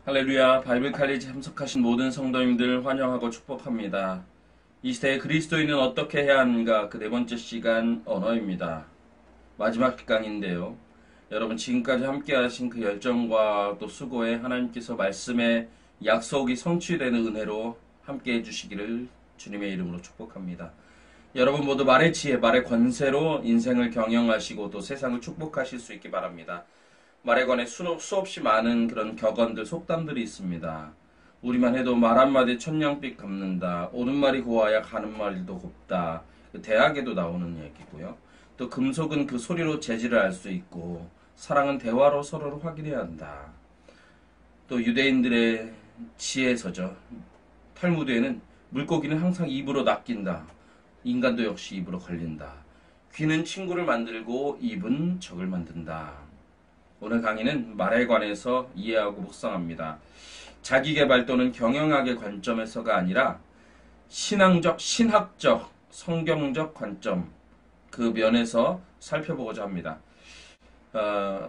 할렐루야, 바이블 칼리지 참석하신 모든 성도님들 환영하고 축복합니다. 이 시대에 그리스도인은 어떻게 해야 하는가, 그 네 번째 시간 언어입니다. 마지막 강인데요. 여러분 지금까지 함께 하신 그 열정과 또 수고에 하나님께서 말씀의 약속이 성취되는 은혜로 함께 해주시기를 주님의 이름으로 축복합니다. 여러분 모두 말의 지혜, 말의 권세로 인생을 경영하시고 또 세상을 축복하실 수 있기 바랍니다. 말에 관해 수없이 많은 그런 격언들, 속담들이 있습니다. 우리만 해도 말 한마디 천냥빛 갚는다. 오는 말이 고와야 가는 말도 곱다. 대학에도 나오는 얘기고요. 또 금속은 그 소리로 재질을 알 수 있고 사랑은 대화로 서로를 확인해야 한다. 또 유대인들의 지혜서죠. 탈무드에는 물고기는 항상 입으로 낚인다. 인간도 역시 입으로 걸린다. 귀는 친구를 만들고 입은 적을 만든다. 오늘 강의는 말에 관해서 이해하고 묵상합니다. 자기계발 또는 경영학의 관점에서가 아니라 신앙적, 신학적, 성경적 관점 그 면에서 살펴보고자 합니다.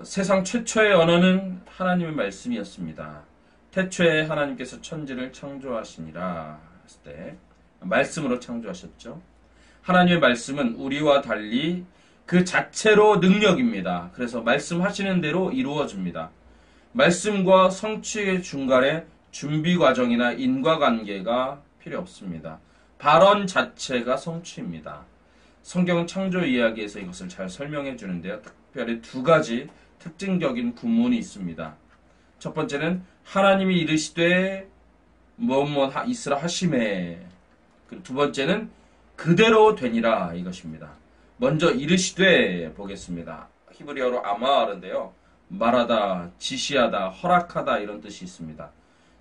세상 최초의 언어는 하나님의 말씀이었습니다. 태초에 하나님께서 천지를 창조하시니라 했을 때 말씀으로 창조하셨죠. 하나님의 말씀은 우리와 달리 그 자체로 능력입니다. 그래서 말씀하시는 대로 이루어집니다. 말씀과 성취의 중간에 준비 과정이나 인과관계가 필요 없습니다. 발언 자체가 성취입니다. 성경 창조 이야기에서 이것을 잘 설명해 주는데요. 특별히 두 가지 특징적인 구문이 있습니다. 첫 번째는 하나님이 이르시되 무엇 있으라 하시매. 그리고 두 번째는 그대로 되니라 이것입니다. 먼저 이르시되 보겠습니다. 히브리어로 아마르인데요. 말하다, 지시하다, 허락하다 이런 뜻이 있습니다.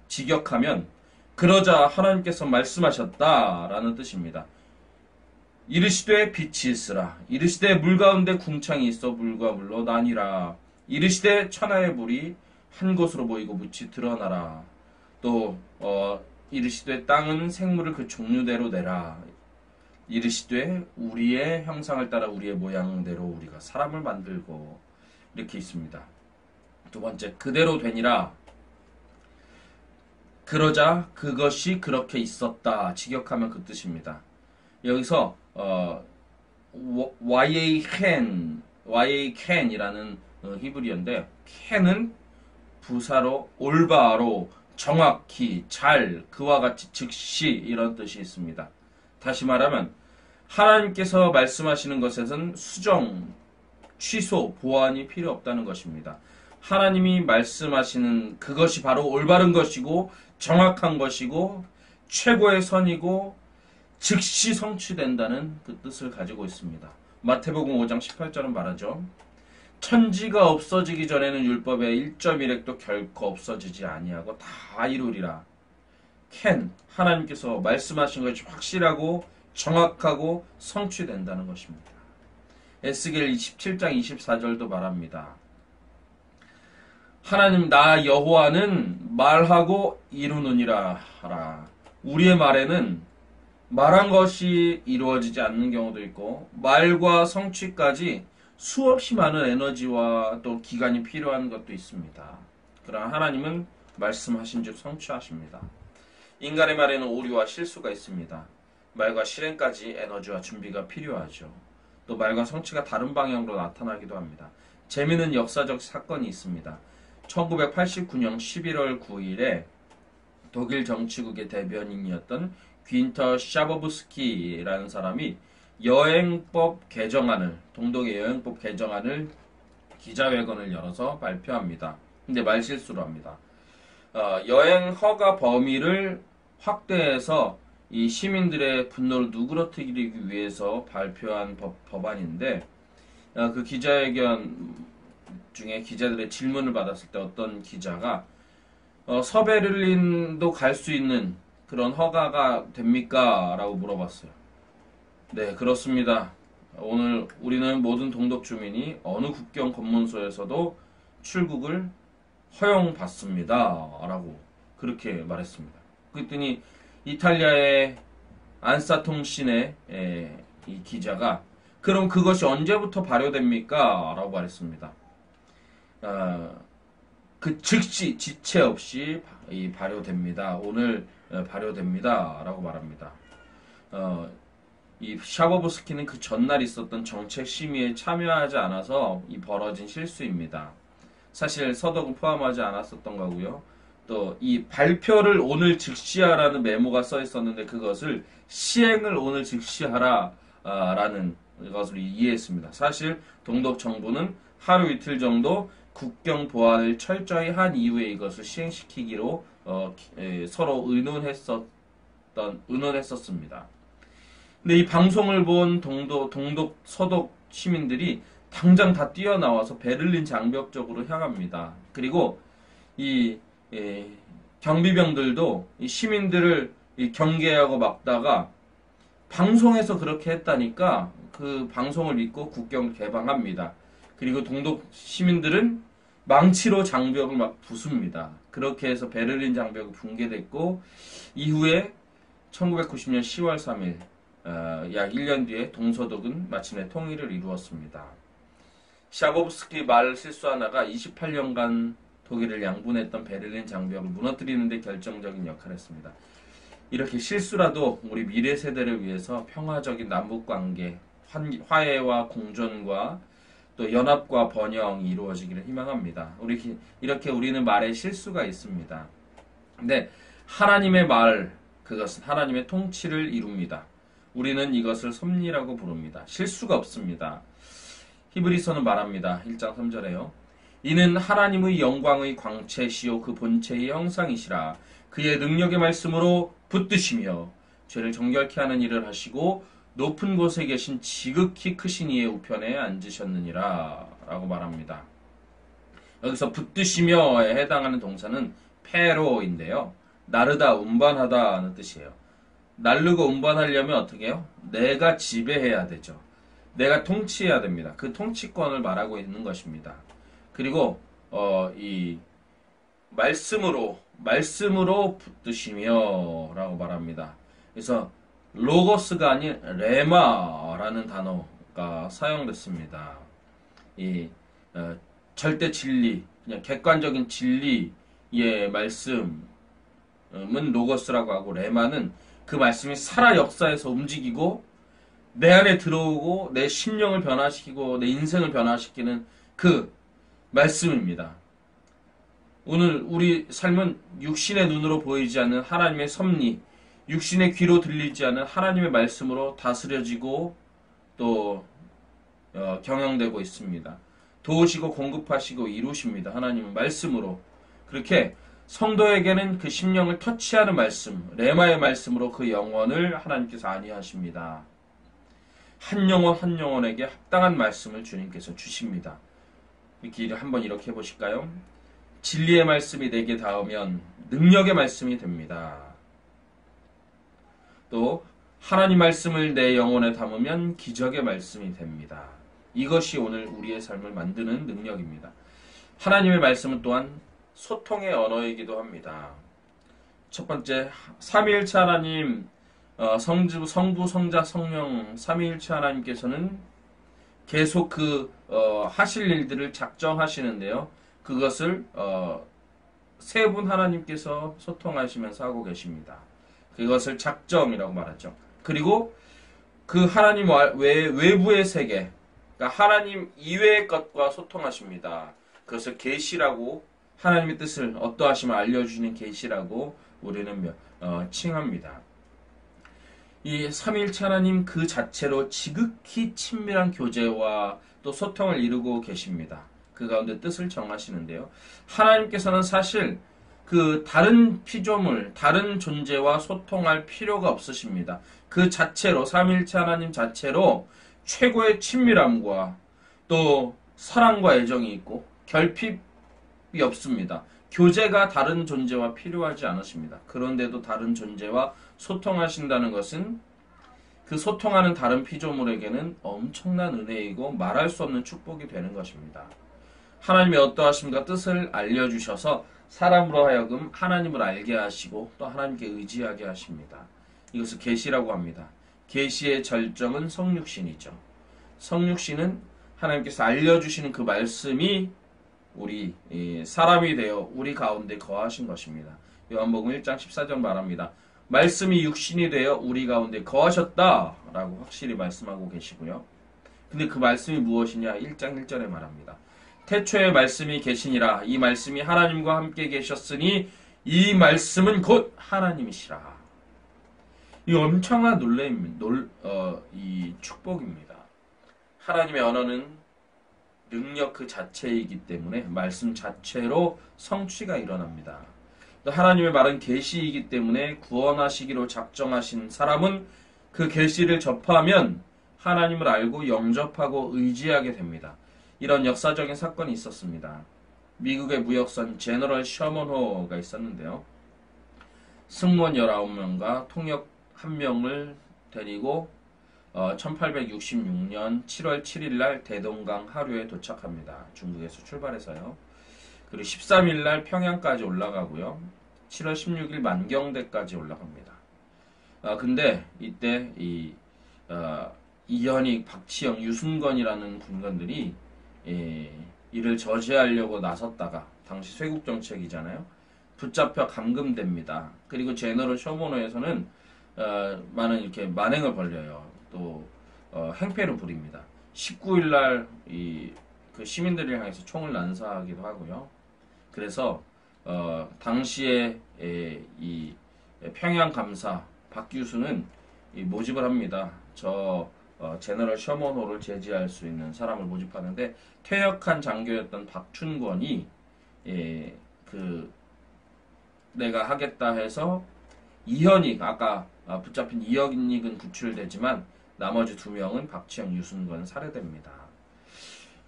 직역하면 그러자 하나님께서 말씀하셨다라는 뜻입니다. 이르시되 빛이 있으라. 이르시되 물 가운데 궁창이 있어 물과 물로 나뉘라. 이르시되 천하의 물이 한 곳으로 모이고 묻이 드러나라. 또 이르시되 땅은 생물을 그 종류대로 내라. 이르시되 우리의 형상을 따라 우리의 모양대로 우리가 사람을 만들고 이렇게 있습니다. 두 번째, 그대로 되니라. 그러자 그것이 그렇게 있었다. 직역하면 그 뜻입니다. 여기서 YACAN이라는 히브리어인데 캔은 부사로 올바로 정확히 잘 그와 같이 즉시 이런 뜻이 있습니다. 다시 말하면 하나님께서 말씀하시는 것에선 수정, 취소, 보완이 필요 없다는 것입니다. 하나님이 말씀하시는 그것이 바로 올바른 것이고 정확한 것이고 최고의 선이고 즉시 성취된다는 그 뜻을 가지고 있습니다. 마태복음 5장 18절은 말하죠. 천지가 없어지기 전에는 율법의 1.1획도 결코 없어지지 아니하고 다 이루리라. 하나님께서 말씀하신 것이 확실하고 정확하고 성취된다는 것입니다. 에스겔 27장 24절도 말합니다. 하나님 나 여호와는 말하고 이루느니라 하라. 우리의 말에는 말한 것이 이루어지지 않는 경우도 있고 말과 성취까지 수없이 많은 에너지와 또 기간이 필요한 것도 있습니다. 그러나 하나님은 말씀하신 즉 성취하십니다. 인간의 말에는 오류와 실수가 있습니다. 말과 실행까지 에너지와 준비가 필요하죠. 또 말과 성취가 다른 방향으로 나타나기도 합니다. 재미있는 역사적 사건이 있습니다. 1989년 11월 9일에 독일 정치국의 대변인이었던 귄터 샤버부스키라는 사람이 여행법 개정안을, 동독의 여행법 개정안을 기자회견을 열어서 발표합니다. 근데 말실수를 합니다. 여행 허가 범위를 확대해서 이 시민들의 분노를 누그러뜨리기 위해서 발표한 법안인데 그 기자회견 중에 기자들의 질문을 받았을 때 어떤 기자가 서베를린도 갈 수 있는 그런 허가가 됩니까? 라고 물어봤어요. 네, 그렇습니다. 오늘 우리는 모든 동독 주민이 어느 국경 검문소에서도 출국을 허용받습니다. 라고 그렇게 말했습니다. 그랬더니 이탈리아의 안사 통신의 이 기자가 그럼 그것이 언제부터 발효됩니까? 라고 말했습니다. 그 즉시 지체 없이 발효됩니다. 오늘 발효됩니다. 라고 말합니다. 이 샤버브스키는 그 전날 있었던 정책 심의에 참여하지 않아서 이 벌어진 실수입니다. 사실 서독은 포함하지 않았었던 거고요. 또 이 발표를 오늘 즉시하라는 메모가 써 있었는데 그것을 시행을 오늘 즉시하라 라는 것을 이해했습니다. 사실 동독 정부는 하루 이틀 정도 국경 보안을 철저히 한 이후에 이것을 시행시키기로 서로 의논했었습니다. 근데 이 방송을 본 동독 서독 시민들이 당장 다 뛰어나와서 베를린 장벽 쪽으로 향합니다. 그리고 이 경비병들도 이 시민들을 경계하고 막다가 방송에서 그렇게 했다니까 그 방송을 믿고 국경을 개방합니다. 그리고 동독 시민들은 망치로 장벽을 막 부숩니다. 그렇게 해서 베를린 장벽이 붕괴됐고 이후에 1990년 10월 3일 약 1년 뒤에 동서독은 마침내 통일을 이루었습니다. 샤보브스키 말 실수 하나가 28년간 독일을 양분했던 베를린 장벽을 무너뜨리는 데 결정적인 역할을 했습니다. 이렇게 실수라도 우리 미래 세대를 위해서 평화적인 남북관계, 화해와 공존과 또 연합과 번영이 이루어지기를 희망합니다. 이렇게 우리는 말에 실수가 있습니다. 근데 하나님의 말, 그것은 하나님의 통치를 이룹니다. 우리는 이것을 섭리라고 부릅니다. 실수가 없습니다. 히브리서는 말합니다. 1장 3절에요. 이는 하나님의 영광의 광채시요 그 본체의 형상이시라. 그의 능력의 말씀으로 붙드시며 죄를 정결케 하는 일을 하시고 높은 곳에 계신 지극히 크신 이의 우편에 앉으셨느니라 라고 말합니다. 여기서 붙드시며에 해당하는 동사는 페로인데요. 나르다, 운반하다 하는 뜻이에요. 나르고 운반하려면 어떻게 해요? 내가 지배해야 되죠. 내가 통치해야 됩니다. 그 통치권을 말하고 있는 것입니다. 그리고 이 말씀으로 붙드시며 라고 말합니다. 그래서 로고스가 아닌 레마라는 단어가 사용됐습니다. 이 절대 진리, 그냥 객관적인 진리의 말씀은 로고스라고 하고 레마는 그 말씀이 살아 역사에서 움직이고 내 안에 들어오고 내 심령을 변화시키고 내 인생을 변화시키는 그 말씀입니다. 오늘 우리 삶은 육신의 눈으로 보이지 않는 하나님의 섭리, 육신의 귀로 들리지 않는 하나님의 말씀으로 다스려지고 또 경영되고 있습니다. 도우시고 공급하시고 이루십니다. 하나님은 말씀으로. 그렇게 성도에게는 그 심령을 터치하는 말씀, 레마의 말씀으로 그 영혼을 하나님께서 안위하십니다. 한 영혼 한 영혼에게 합당한 말씀을 주님께서 주십니다. 한번 이렇게 해보실까요? 진리의 말씀이 내게 닿으면 능력의 말씀이 됩니다. 또 하나님 말씀을 내 영혼에 담으면 기적의 말씀이 됩니다. 이것이 오늘 우리의 삶을 만드는 능력입니다. 하나님의 말씀은 또한 소통의 언어이기도 합니다. 첫 번째, 삼위일체 하나님, 성부, 성자, 성령, 삼위일체 하나님께서는 계속 하실 일들을 작정하시는데요. 그것을 세 분 하나님께서 소통하시면서 하고 계십니다. 그것을 작정이라고 말하죠. 그리고 그 하나님 외부의 세계, 그러니까 하나님 이외의 것과 소통하십니다. 그것을 계시라고, 하나님의 뜻을 어떠하심을 알려주시는 계시라고 우리는 칭합니다. 이 삼위일체 하나님 그 자체로 지극히 친밀한 교제와 또 소통을 이루고 계십니다. 그 가운데 뜻을 정하시는데요. 하나님께서는 사실 그 다른 피조물, 다른 존재와 소통할 필요가 없으십니다. 그 자체로, 삼위일체 하나님 자체로 최고의 친밀함과 또 사랑과 애정이 있고 결핍이 없습니다. 교제가 다른 존재와 필요하지 않으십니다. 그런데도 다른 존재와 소통하신다는 것은 그 소통하는 다른 피조물에게는 엄청난 은혜이고 말할 수 없는 축복이 되는 것입니다. 하나님의 어떠하심과 뜻을 알려주셔서 사람으로 하여금 하나님을 알게 하시고 또 하나님께 의지하게 하십니다. 이것을 계시라고 합니다. 계시의 절정은 성육신이죠. 성육신은 하나님께서 알려주시는 그 말씀이 우리 사람이 되어 우리 가운데 거하신 것입니다. 요한복음 1장 14절 말합니다. 말씀이 육신이 되어 우리 가운데 거하셨다 라고 확실히 말씀하고 계시고요. 근데 그 말씀이 무엇이냐? 1장 1절에 말합니다. 태초에 말씀이 계시니라. 이 말씀이 하나님과 함께 계셨으니 이 말씀은 곧 하나님이시라. 이 엄청난 이 축복입니다. 하나님의 언어는 능력 그 자체이기 때문에 말씀 자체로 성취가 일어납니다. 또 하나님의 말은 계시이기 때문에 구원하시기로 작정하신 사람은 그 계시를 접하면 하나님을 알고 영접하고 의지하게 됩니다. 이런 역사적인 사건이 있었습니다. 미국의 무역선 제너럴 셔먼호가 있었는데요. 승무원 19명과 통역 1명을 데리고 1866년 7월 7일 날 대동강 하류에 도착합니다. 중국에서 출발해서요. 그리고 13일 날 평양까지 올라가고요. 7월 16일 만경대까지 올라갑니다. 근데 이때 이현익, 박치영, 유순건이라는 군관들이 이를 저지하려고 나섰다가 당시 쇄국 정책이잖아요. 붙잡혀 감금됩니다. 그리고 제너럴 셔먼호에서는 많은 이렇게 만행을 벌려요. 또 행패를 부립니다. 19일 날 그 시민들을 향해서 총을 난사하기도 하고요. 그래서 당시에 이 평양 감사 박규수는 모집을 합니다. 제너럴 셔먼호를 제지할 수 있는 사람을 모집하는데 퇴역한 장교였던 박춘권이 내가 하겠다 해서 이현익, 아까 붙잡힌 이현익은 구출되지만 나머지 2명은 박치영, 유순건 살해됩니다.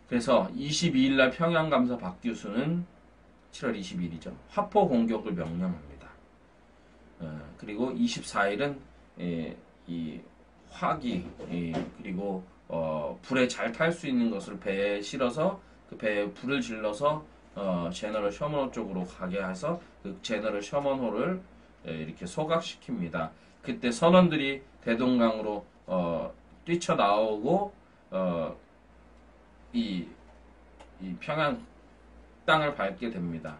그래서 22일 날 평양 감사 박규수는 7월 20일이죠. 화포 공격을 명령합니다. 그리고 24일은 이 화기 그리고 불에 잘 탈 수 있는 것을 배에 실어서 그 배에 불을 질러서 제너럴 셔먼호 쪽으로 가게 해서 그 제너럴 셔먼호를 이렇게 소각시킵니다. 그때 선원들이 대동강으로 뛰쳐나오고 이 평양 땅을 밟게 됩니다.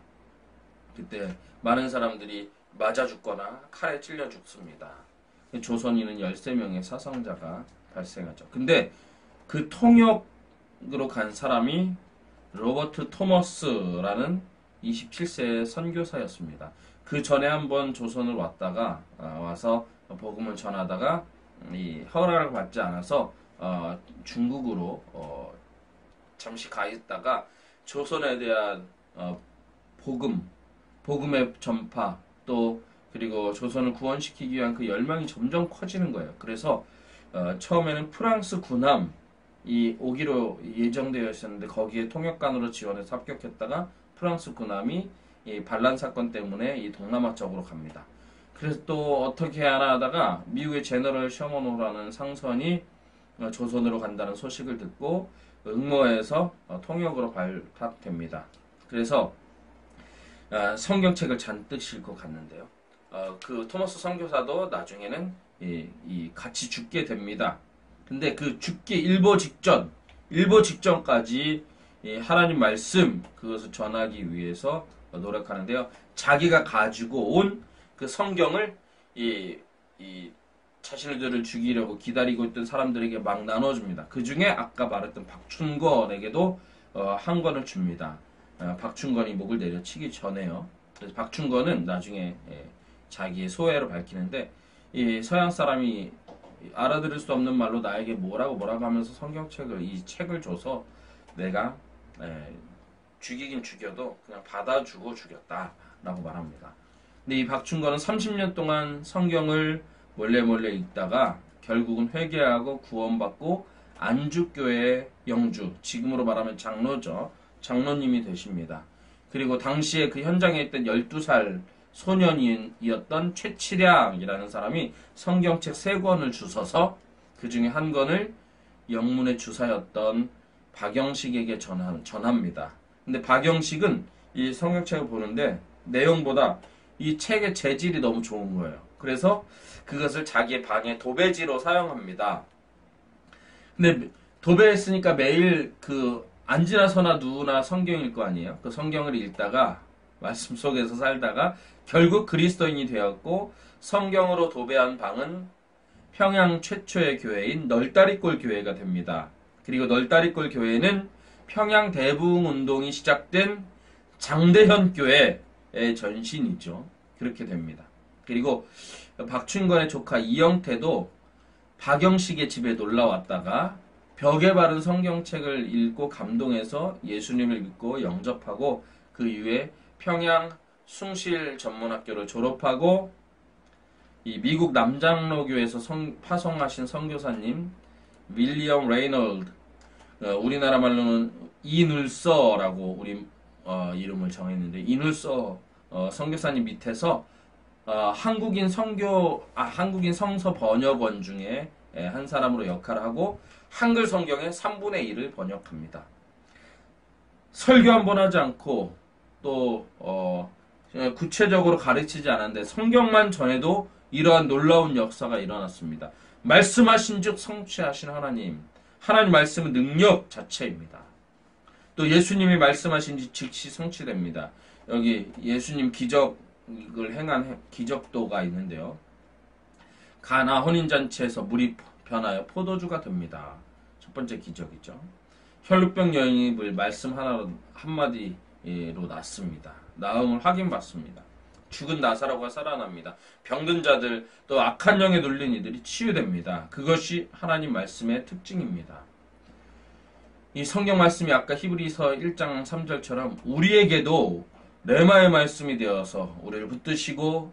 그때 많은 사람들이 맞아 죽거나 칼에 찔려 죽습니다. 조선인은 13명의 사상자가 발생하죠. 근데 그 통역으로 간 사람이 로버트 토머스라는 27세의 선교사였습니다. 그 전에 한번 조선을 왔다가 와서 복음을 전하다가 이 허락을 받지 않아서 중국으로 잠시 가 있다가 조선에 대한 복음의 전파 또 그리고 조선을 구원시키기 위한 그 열망이 점점 커지는 거예요. 그래서 처음에는 프랑스 군함이 오기로 예정되어 있었는데 거기에 통역관으로 지원해서 합격했다가 프랑스 군함이 이 반란 사건 때문에 이 동남아 쪽으로 갑니다. 그래서 또 어떻게 하나 하다가 미국의 제너럴 셔먼호라는 상선이 조선으로 간다는 소식을 듣고 응모해서 통역으로 발탁됩니다. 그래서 성경책을 잔뜩 싣고 갔는데요. 그 토머스 선교사도 나중에는 같이 죽게 됩니다. 근데 그 죽기 일보 직전까지 하나님 말씀 그것을 전하기 위해서 노력하는데요. 자기가 가지고 온 그 성경을 자신들을 죽이려고 기다리고 있던 사람들에게 막 나눠줍니다. 그 중에 아까 말했던 박춘권에게도 한 권을 줍니다. 박춘권이 목을 내려치기 전에요. 그래서 박춘권은 나중에 자기의 소회로 밝히는데 이 서양 사람이 알아들을 수 없는 말로 나에게 뭐라고 하면서 이 책을 줘서 내가 죽이긴 죽여도 그냥 받아주고 죽였다라고 말합니다. 근데 이 박춘권은 30년 동안 성경을 몰래 읽다가 결국은 회개하고 구원받고 안주교회 영주, 지금으로 말하면 장로죠. 장로님이 되십니다. 그리고 당시에 그 현장에 있던 12살 소년이었던 최치량이라는 사람이 성경책 3권을 주셔서 그 중에 한 권을 영문의 주사였던 박영식에게 전합니다. 근데 박영식은 이 성경책을 보는데 내용보다 이 책의 재질이 너무 좋은 거예요. 그래서 그것을 자기의 방에 도배지로 사용합니다. 근데 도배했으니까 매일 그 안지나 서나 누구나 성경일 거 아니에요. 그 성경을 읽다가 말씀 속에서 살다가 결국 그리스도인이 되었고 성경으로 도배한 방은 평양 최초의 교회인 널다리골 교회가 됩니다. 그리고 널다리골 교회는 평양 대부흥운동이 시작된 장대현 교회의 전신이죠. 그렇게 됩니다. 그리고 박춘권의 조카 이영태도 박영식의 집에 놀러 왔다가 벽에 바른 성경책을 읽고 감동해서 예수님을 믿고 영접하고 그 이후에 평양 숭실 전문학교를 졸업하고 이 미국 남장로교에서 파송하신 선교사님 윌리엄 레이널드, 우리나라 말로는 이눌서라고 우리 이름을 정했는데 이눌서 선교사님 밑에서 한국인 성서 번역원 중에 한 사람으로 역할을 하고 한글 성경의 3분의 1을 번역합니다. 설교 한 번 하지 않고 또 구체적으로 가르치지 않았는데 성경만 전해도 이러한 놀라운 역사가 일어났습니다. 말씀하신 즉 성취하신 하나님 말씀은 능력 자체입니다. 또 예수님이 말씀하신 지 즉시 성취됩니다. 여기 예수님 기적을 행한 기적도가 있는데요. 가나 혼인잔치에서 물이 변하여 포도주가 됩니다. 첫 번째 기적이죠. 혈루병 여인을 말씀 한마디로 낫습니다. 나음을 확인받습니다. 죽은 나사로가 살아납니다. 병든 자들 또 악한 영에 눌린 이들이 치유됩니다. 그것이 하나님 말씀의 특징입니다. 이 성경 말씀이 아까 히브리서 1장 3절처럼 우리에게도 레마의 말씀이 되어서 우리를 붙드시고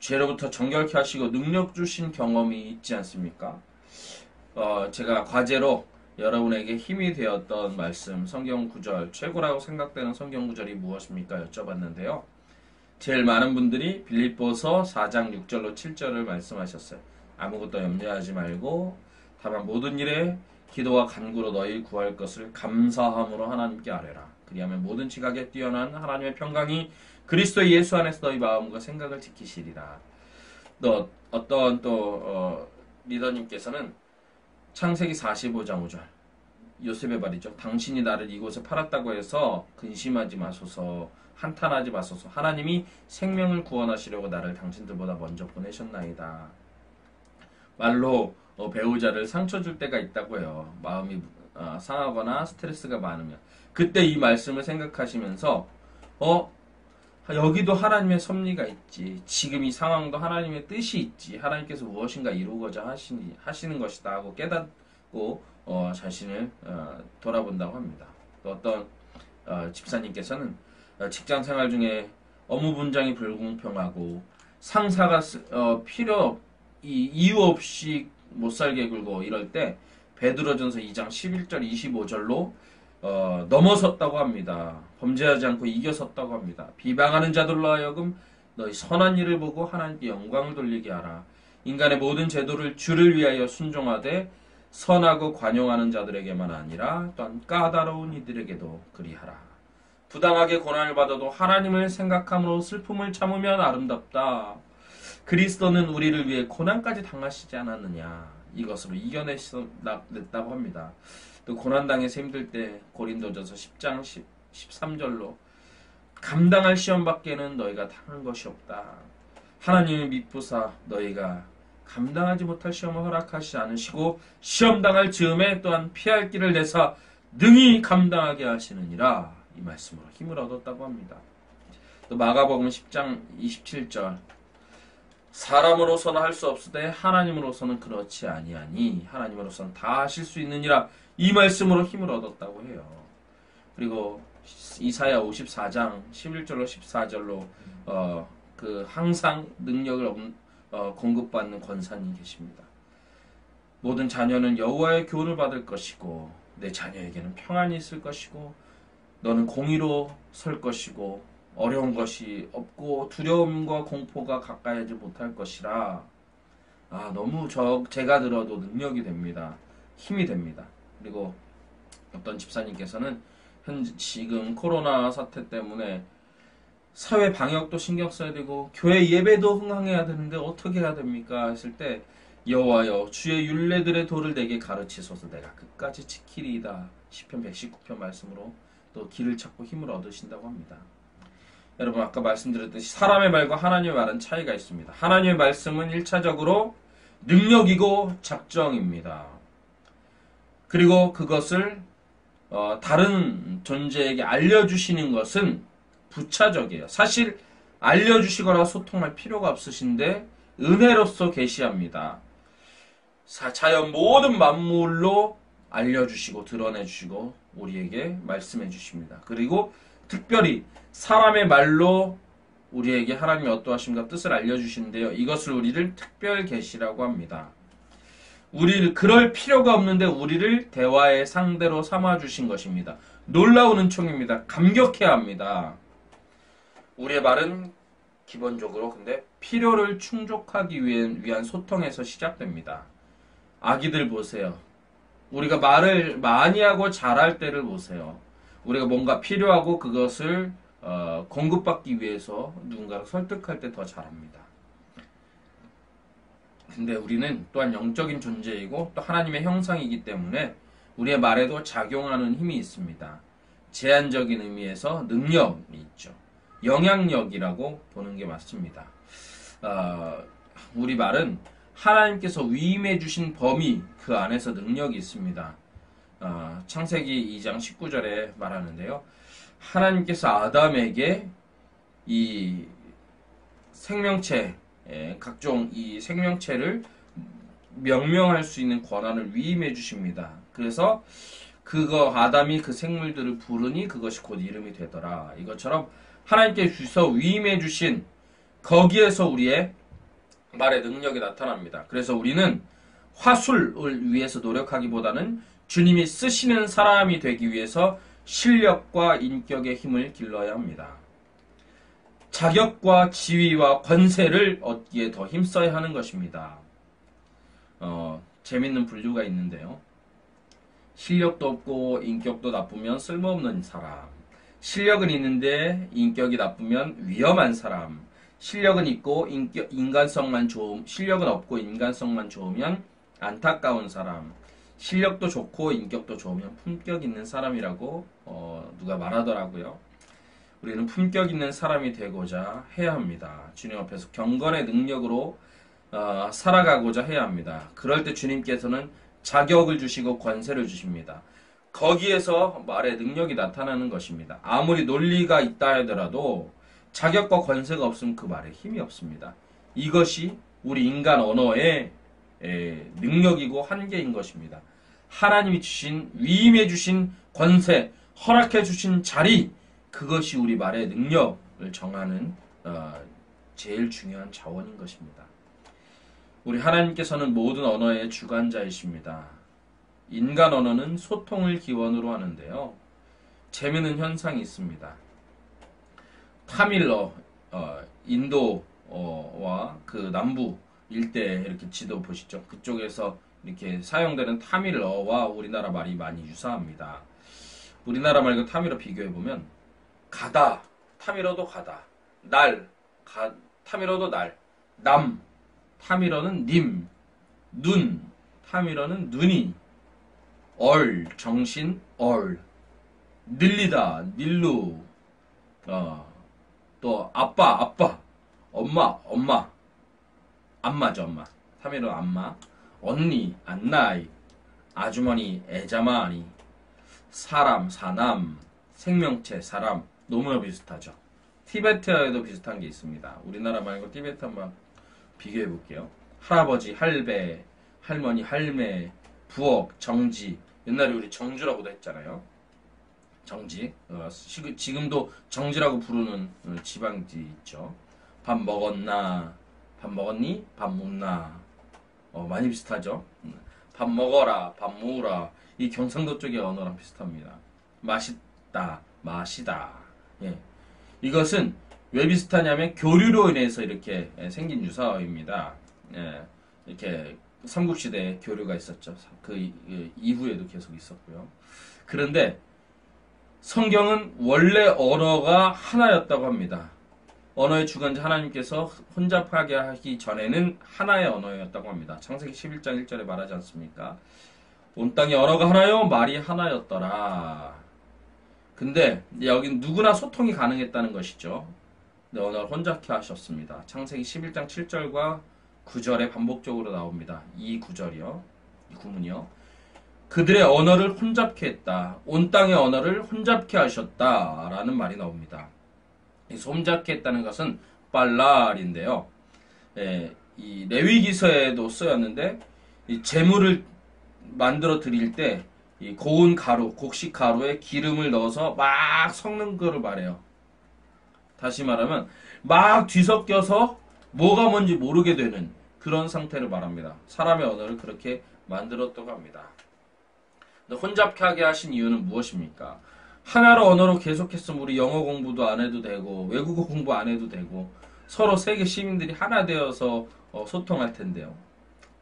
죄로부터 정결케 하시고 능력 주신 경험이 있지 않습니까? 제가 과제로 여러분에게 힘이 되었던 말씀, 성경 구절, 최고라고 생각되는 성경 구절이 무엇입니까? 여쭤봤는데요. 제일 많은 분들이 빌립보서 4장 6절로 7절을 말씀하셨어요. 아무것도 염려하지 말고 다만 모든 일에 기도와 간구로 너희 구할 것을 감사함으로 하나님께 아뢰라. 그리하면 모든 지각에 뛰어난 하나님의 평강이 그리스도 예수 안에서 너희 마음과 생각을 지키시리라. 어떤 리더님께서는 창세기 45장 5절 요셉의 말이죠. 당신이 나를 이곳에 팔았다고 해서 근심하지 마소서, 한탄하지 마소서. 하나님이 생명을 구원하시려고 나를 당신들보다 먼저 보내셨나이다. 말로 배우자를 상처 줄 때가 있다고 해요. 마음이 상하거나 스트레스가 많으면 그때 이 말씀을 생각하시면서 여기도 하나님의 섭리가 있지. 지금 이 상황도 하나님의 뜻이 있지. 하나님께서 무엇인가 이루고자 하시는 것이다 하고 깨닫고 자신을 돌아본다고 합니다. 또 어떤 집사님께서는 직장 생활 중에 업무 분장이 불공평하고 상사가 이유 없이 못 살게 굴고 이럴 때 베드로전서 2장 11절 25절로 넘어섰다고 합니다. 범죄하지 않고 이겨섰다고 합니다. 비방하는 자들로 하여금 너희 선한 일을 보고 하나님께 영광을 돌리게 하라. 인간의 모든 제도를 주를 위하여 순종하되 선하고 관용하는 자들에게만 아니라 또한 까다로운 이들에게도 그리하라. 부당하게 고난을 받아도 하나님을 생각함으로 슬픔을 참으면 아름답다. 그리스도는 우리를 위해 고난까지 당하시지 않았느냐. 이것으로 이겨냈다고 합니다. 또 고난당해서 힘들 때 고린도전서 10장 13절로 감당할 시험밖에는 너희가 당한 것이 없다. 하나님을 믿부사 너희가 감당하지 못할 시험을 허락하시지 않으시고 시험당할 즈음에 또한 피할 길을 내사 능히 감당하게 하시느니라. 이 말씀으로 힘을 얻었다고 합니다. 또 마가복음 10장 27절 사람으로서는 할 수 없으되 하나님으로서는 그렇지 아니하니 하나님으로서는 다 하실 수 있느니라. 이 말씀으로 힘을 얻었다고 해요. 그리고 이사야 54장 11절로 14절로 항상 능력을 공급받는 권사님 계십니다. 모든 자녀는 여호와의 교훈을 받을 것이고 내 자녀에게는 평안이 있을 것이고 너는 공의로 설 것이고 어려운 것이 없고 두려움과 공포가 가까이 하지 못할 것이라. 너무 제가 들어도 능력이 됩니다. 힘이 됩니다. 그리고 어떤 집사님께서는 지금 코로나 사태 때문에 사회 방역도 신경 써야 되고 교회 예배도 흥황해야 되는데 어떻게 해야 됩니까? 했을 때 여호와여 주의 율례들의 도를 내게 가르치소서. 내가 끝까지 지키리이다. 시편 119편 말씀으로 또 길을 찾고 힘을 얻으신다고 합니다. 여러분 아까 말씀드렸듯이 사람의 말과 하나님의 말은 차이가 있습니다. 하나님의 말씀은 1차적으로 능력이고 작정입니다. 그리고 그것을 다른 존재에게 알려주시는 것은 부차적이에요. 사실 알려주시거나 소통할 필요가 없으신데 은혜로서 계시합니다. 자연 모든 만물로 알려주시고 드러내주시고 우리에게 말씀해 주십니다. 그리고 특별히 사람의 말로 우리에게 하나님의 어떠하심과 뜻을 알려주시는데요. 이것을 우리를 특별 계시라고 합니다. 우리를 그럴 필요가 없는데 우리를 대화의 상대로 삼아주신 것입니다. 놀라운 은총입니다. 감격해야 합니다. 우리의 말은 기본적으로 근데 필요를 충족하기 위한 소통에서 시작됩니다. 아기들 보세요. 우리가 말을 많이 하고 잘할 때를 보세요. 우리가 뭔가 필요하고 그것을 공급받기 위해서 누군가를 설득할 때 더 잘합니다. 근데 우리는 또한 영적인 존재이고 또 하나님의 형상이기 때문에 우리의 말에도 작용하는 힘이 있습니다. 제한적인 의미에서 능력이 있죠. 영향력이라고 보는 게 맞습니다. 우리 말은 하나님께서 위임해 주신 범위 그 안에서 능력이 있습니다. 창세기 2장 19절에 말하는데요. 하나님께서 아담에게 이 생명체 각종 이 생명체를 명명할 수 있는 권한을 위임해 주십니다. 그래서 아담이 그 생물들을 부르니 그것이 곧 이름이 되더라. 이것처럼 하나님께서 위임해 주신 거기에서 우리의 말의 능력이 나타납니다. 그래서 우리는 화술을 위해서 노력하기보다는 주님이 쓰시는 사람이 되기 위해서 실력과 인격의 힘을 길러야 합니다. 자격과 지위와 권세를 얻기에 더 힘써야 하는 것입니다. 재밌는 분류가 있는데요. 실력도 없고 인격도 나쁘면 쓸모없는 사람. 실력은 있는데 인격이 나쁘면 위험한 사람. 실력은 있고 실력은 없고 인간성만 좋으면 안타까운 사람. 실력도 좋고 인격도 좋으면 품격 있는 사람이라고 누가 말하더라고요. 우리는 품격 있는 사람이 되고자 해야 합니다. 주님 앞에서 경건의 능력으로 살아가고자 해야 합니다. 그럴 때 주님께서는 자격을 주시고 권세를 주십니다. 거기에서 말의 능력이 나타나는 것입니다. 아무리 논리가 있다 하더라도 자격과 권세가 없으면 그 말에 힘이 없습니다. 이것이 우리 인간 언어의 능력이고 한계인 것입니다. 하나님이 주신 위임해 주신 권세, 허락해 주신 자리, 그것이 우리 말의 능력을 정하는 제일 중요한 자원인 것입니다. 우리 하나님께서는 모든 언어의 주관자이십니다. 인간 언어는 소통을 기원으로 하는데요. 재미있는 현상이 있습니다. 타밀러, 인도와 그 남부 일대 이렇게 지도 보시죠. 그쪽에서 이렇게 사용되는 타밀러와 우리나라 말이 많이 유사합니다. 우리나라 말과 타밀러 비교해보면 가다, 타밀어도 가다. 타밀어도 날. 타밀어는 님. 눈, 타밀어는 눈이. 정신, 늘리다, 닐루. 또 아빠. 엄마죠, 엄마. 타밀어 엄마. 언니, 안나이. 아주머니, 애자마니. 사람, 사남. 생명체, 사람. 너무나 비슷하죠. 티베트어에도 비슷한 게 있습니다. 우리나라 말고 티베트 한번 비교해 볼게요. 할아버지, 할배, 할머니, 할매, 부엌, 정지. 옛날에 우리 정주라고도 했잖아요. 정지. 지금도 정지라고 부르는 지방지 있죠. 밥 먹었나? 밥 먹었니? 밥 먹나? 많이 비슷하죠. 밥 먹어라, 밥 먹으라. 이 경상도 쪽의 언어랑 비슷합니다. 맛있다, 마시다. 예. 이것은 왜 비슷하냐면 교류로 인해서 이렇게 생긴 유사어입니다. 예. 이렇게 삼국시대에 교류가 있었죠. 그 이후에도 계속 있었고요. 그런데 성경은 원래 언어가 하나였다고 합니다. 언어의 주관자 하나님께서 혼잡하게 하기 전에는 하나의 언어였다고 합니다. 창세기 11장 1절에 말하지 않습니까? 온 땅의 언어가 하나요? 말이 하나였더라. 근데 여긴 누구나 소통이 가능했다는 것이죠. 근데 언어를 혼잡케 하셨습니다. 창세기 11장 7절과 9절에 반복적으로 나옵니다. 이 구절이요. 이 구문이요. 그들의 언어를 혼잡케 했다. 온 땅의 언어를 혼잡케 하셨다. 라는 말이 나옵니다. 혼잡케 했다는 것은 빨랄인데요. 이 레위기서에도 쓰였는데 이 제물을 만들어 드릴 때 이 고운 가루, 곡식 가루에 기름을 넣어서 막 섞는 거를 말해요. 다시 말하면 막 뒤섞여서 뭐가 뭔지 모르게 되는 그런 상태를 말합니다. 사람의 언어를 그렇게 만들었다고 합니다. 혼잡케 하게 하신 이유는 무엇입니까? 하나로 언어로 계속했으면 우리 영어 공부도 안 해도 되고 외국어 공부 안 해도 되고 서로 세계 시민들이 하나 되어서 소통할 텐데요.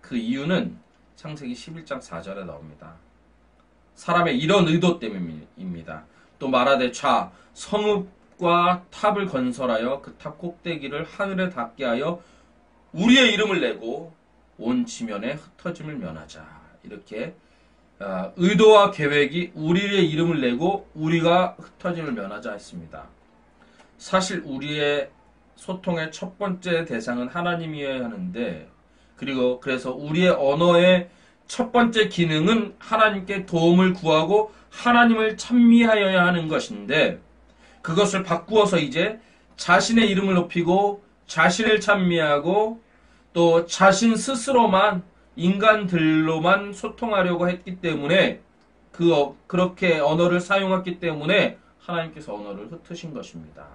그 이유는 창세기 11장 4절에 나옵니다. 사람의 이런 의도 때문입니다. 또 말하되 자 성읍과 탑을 건설하여 그 탑 꼭대기를 하늘에 닿게 하여 우리의 이름을 내고 온 지면에 흩어짐을 면하자. 이렇게 의도와 계획이 우리의 이름을 내고 우리가 흩어짐을 면하자 했습니다. 사실 우리의 소통의 첫 번째 대상은 하나님이어야 하는데 그래서 우리의 언어의 첫 번째 기능은 하나님께 도움을 구하고 하나님을 찬미하여야 하는 것인데 그것을 바꾸어서 이제 자신의 이름을 높이고 자신을 찬미하고 또 자신 스스로만 인간들로만 소통하려고 했기 때문에 그렇게 언어를 사용했기 때문에 하나님께서 언어를 흩으신 것입니다.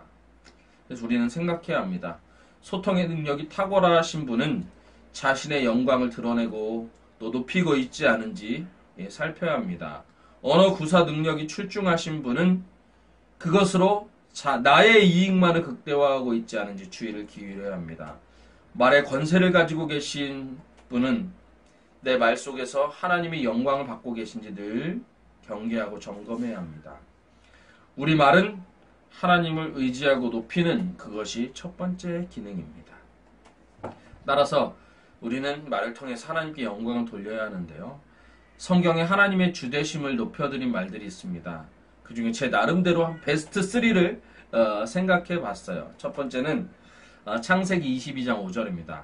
그래서 우리는 생각해야 합니다. 소통의 능력이 탁월하신 분은 자신의 영광을 드러내고 또 높이고 있지 않은지 살펴야 합니다. 언어 구사 능력이 출중하신 분은 그것으로 나의 이익만을 극대화하고 있지 않은지 주의를 기울여야 합니다. 말의 권세를 가지고 계신 분은 내 말 속에서 하나님의 영광을 받고 계신지 늘 경계하고 점검해야 합니다. 우리 말은 하나님을 의지하고 높이는 그것이 첫 번째 기능입니다. 따라서 우리는 말을 통해서 하나님께 영광을 돌려야 하는데요. 성경에 하나님의 주되심을 높여드린 말들이 있습니다. 그 중에 제 나름대로 한 베스트 3를 생각해 봤어요. 첫 번째는 창세기 22장 5절입니다.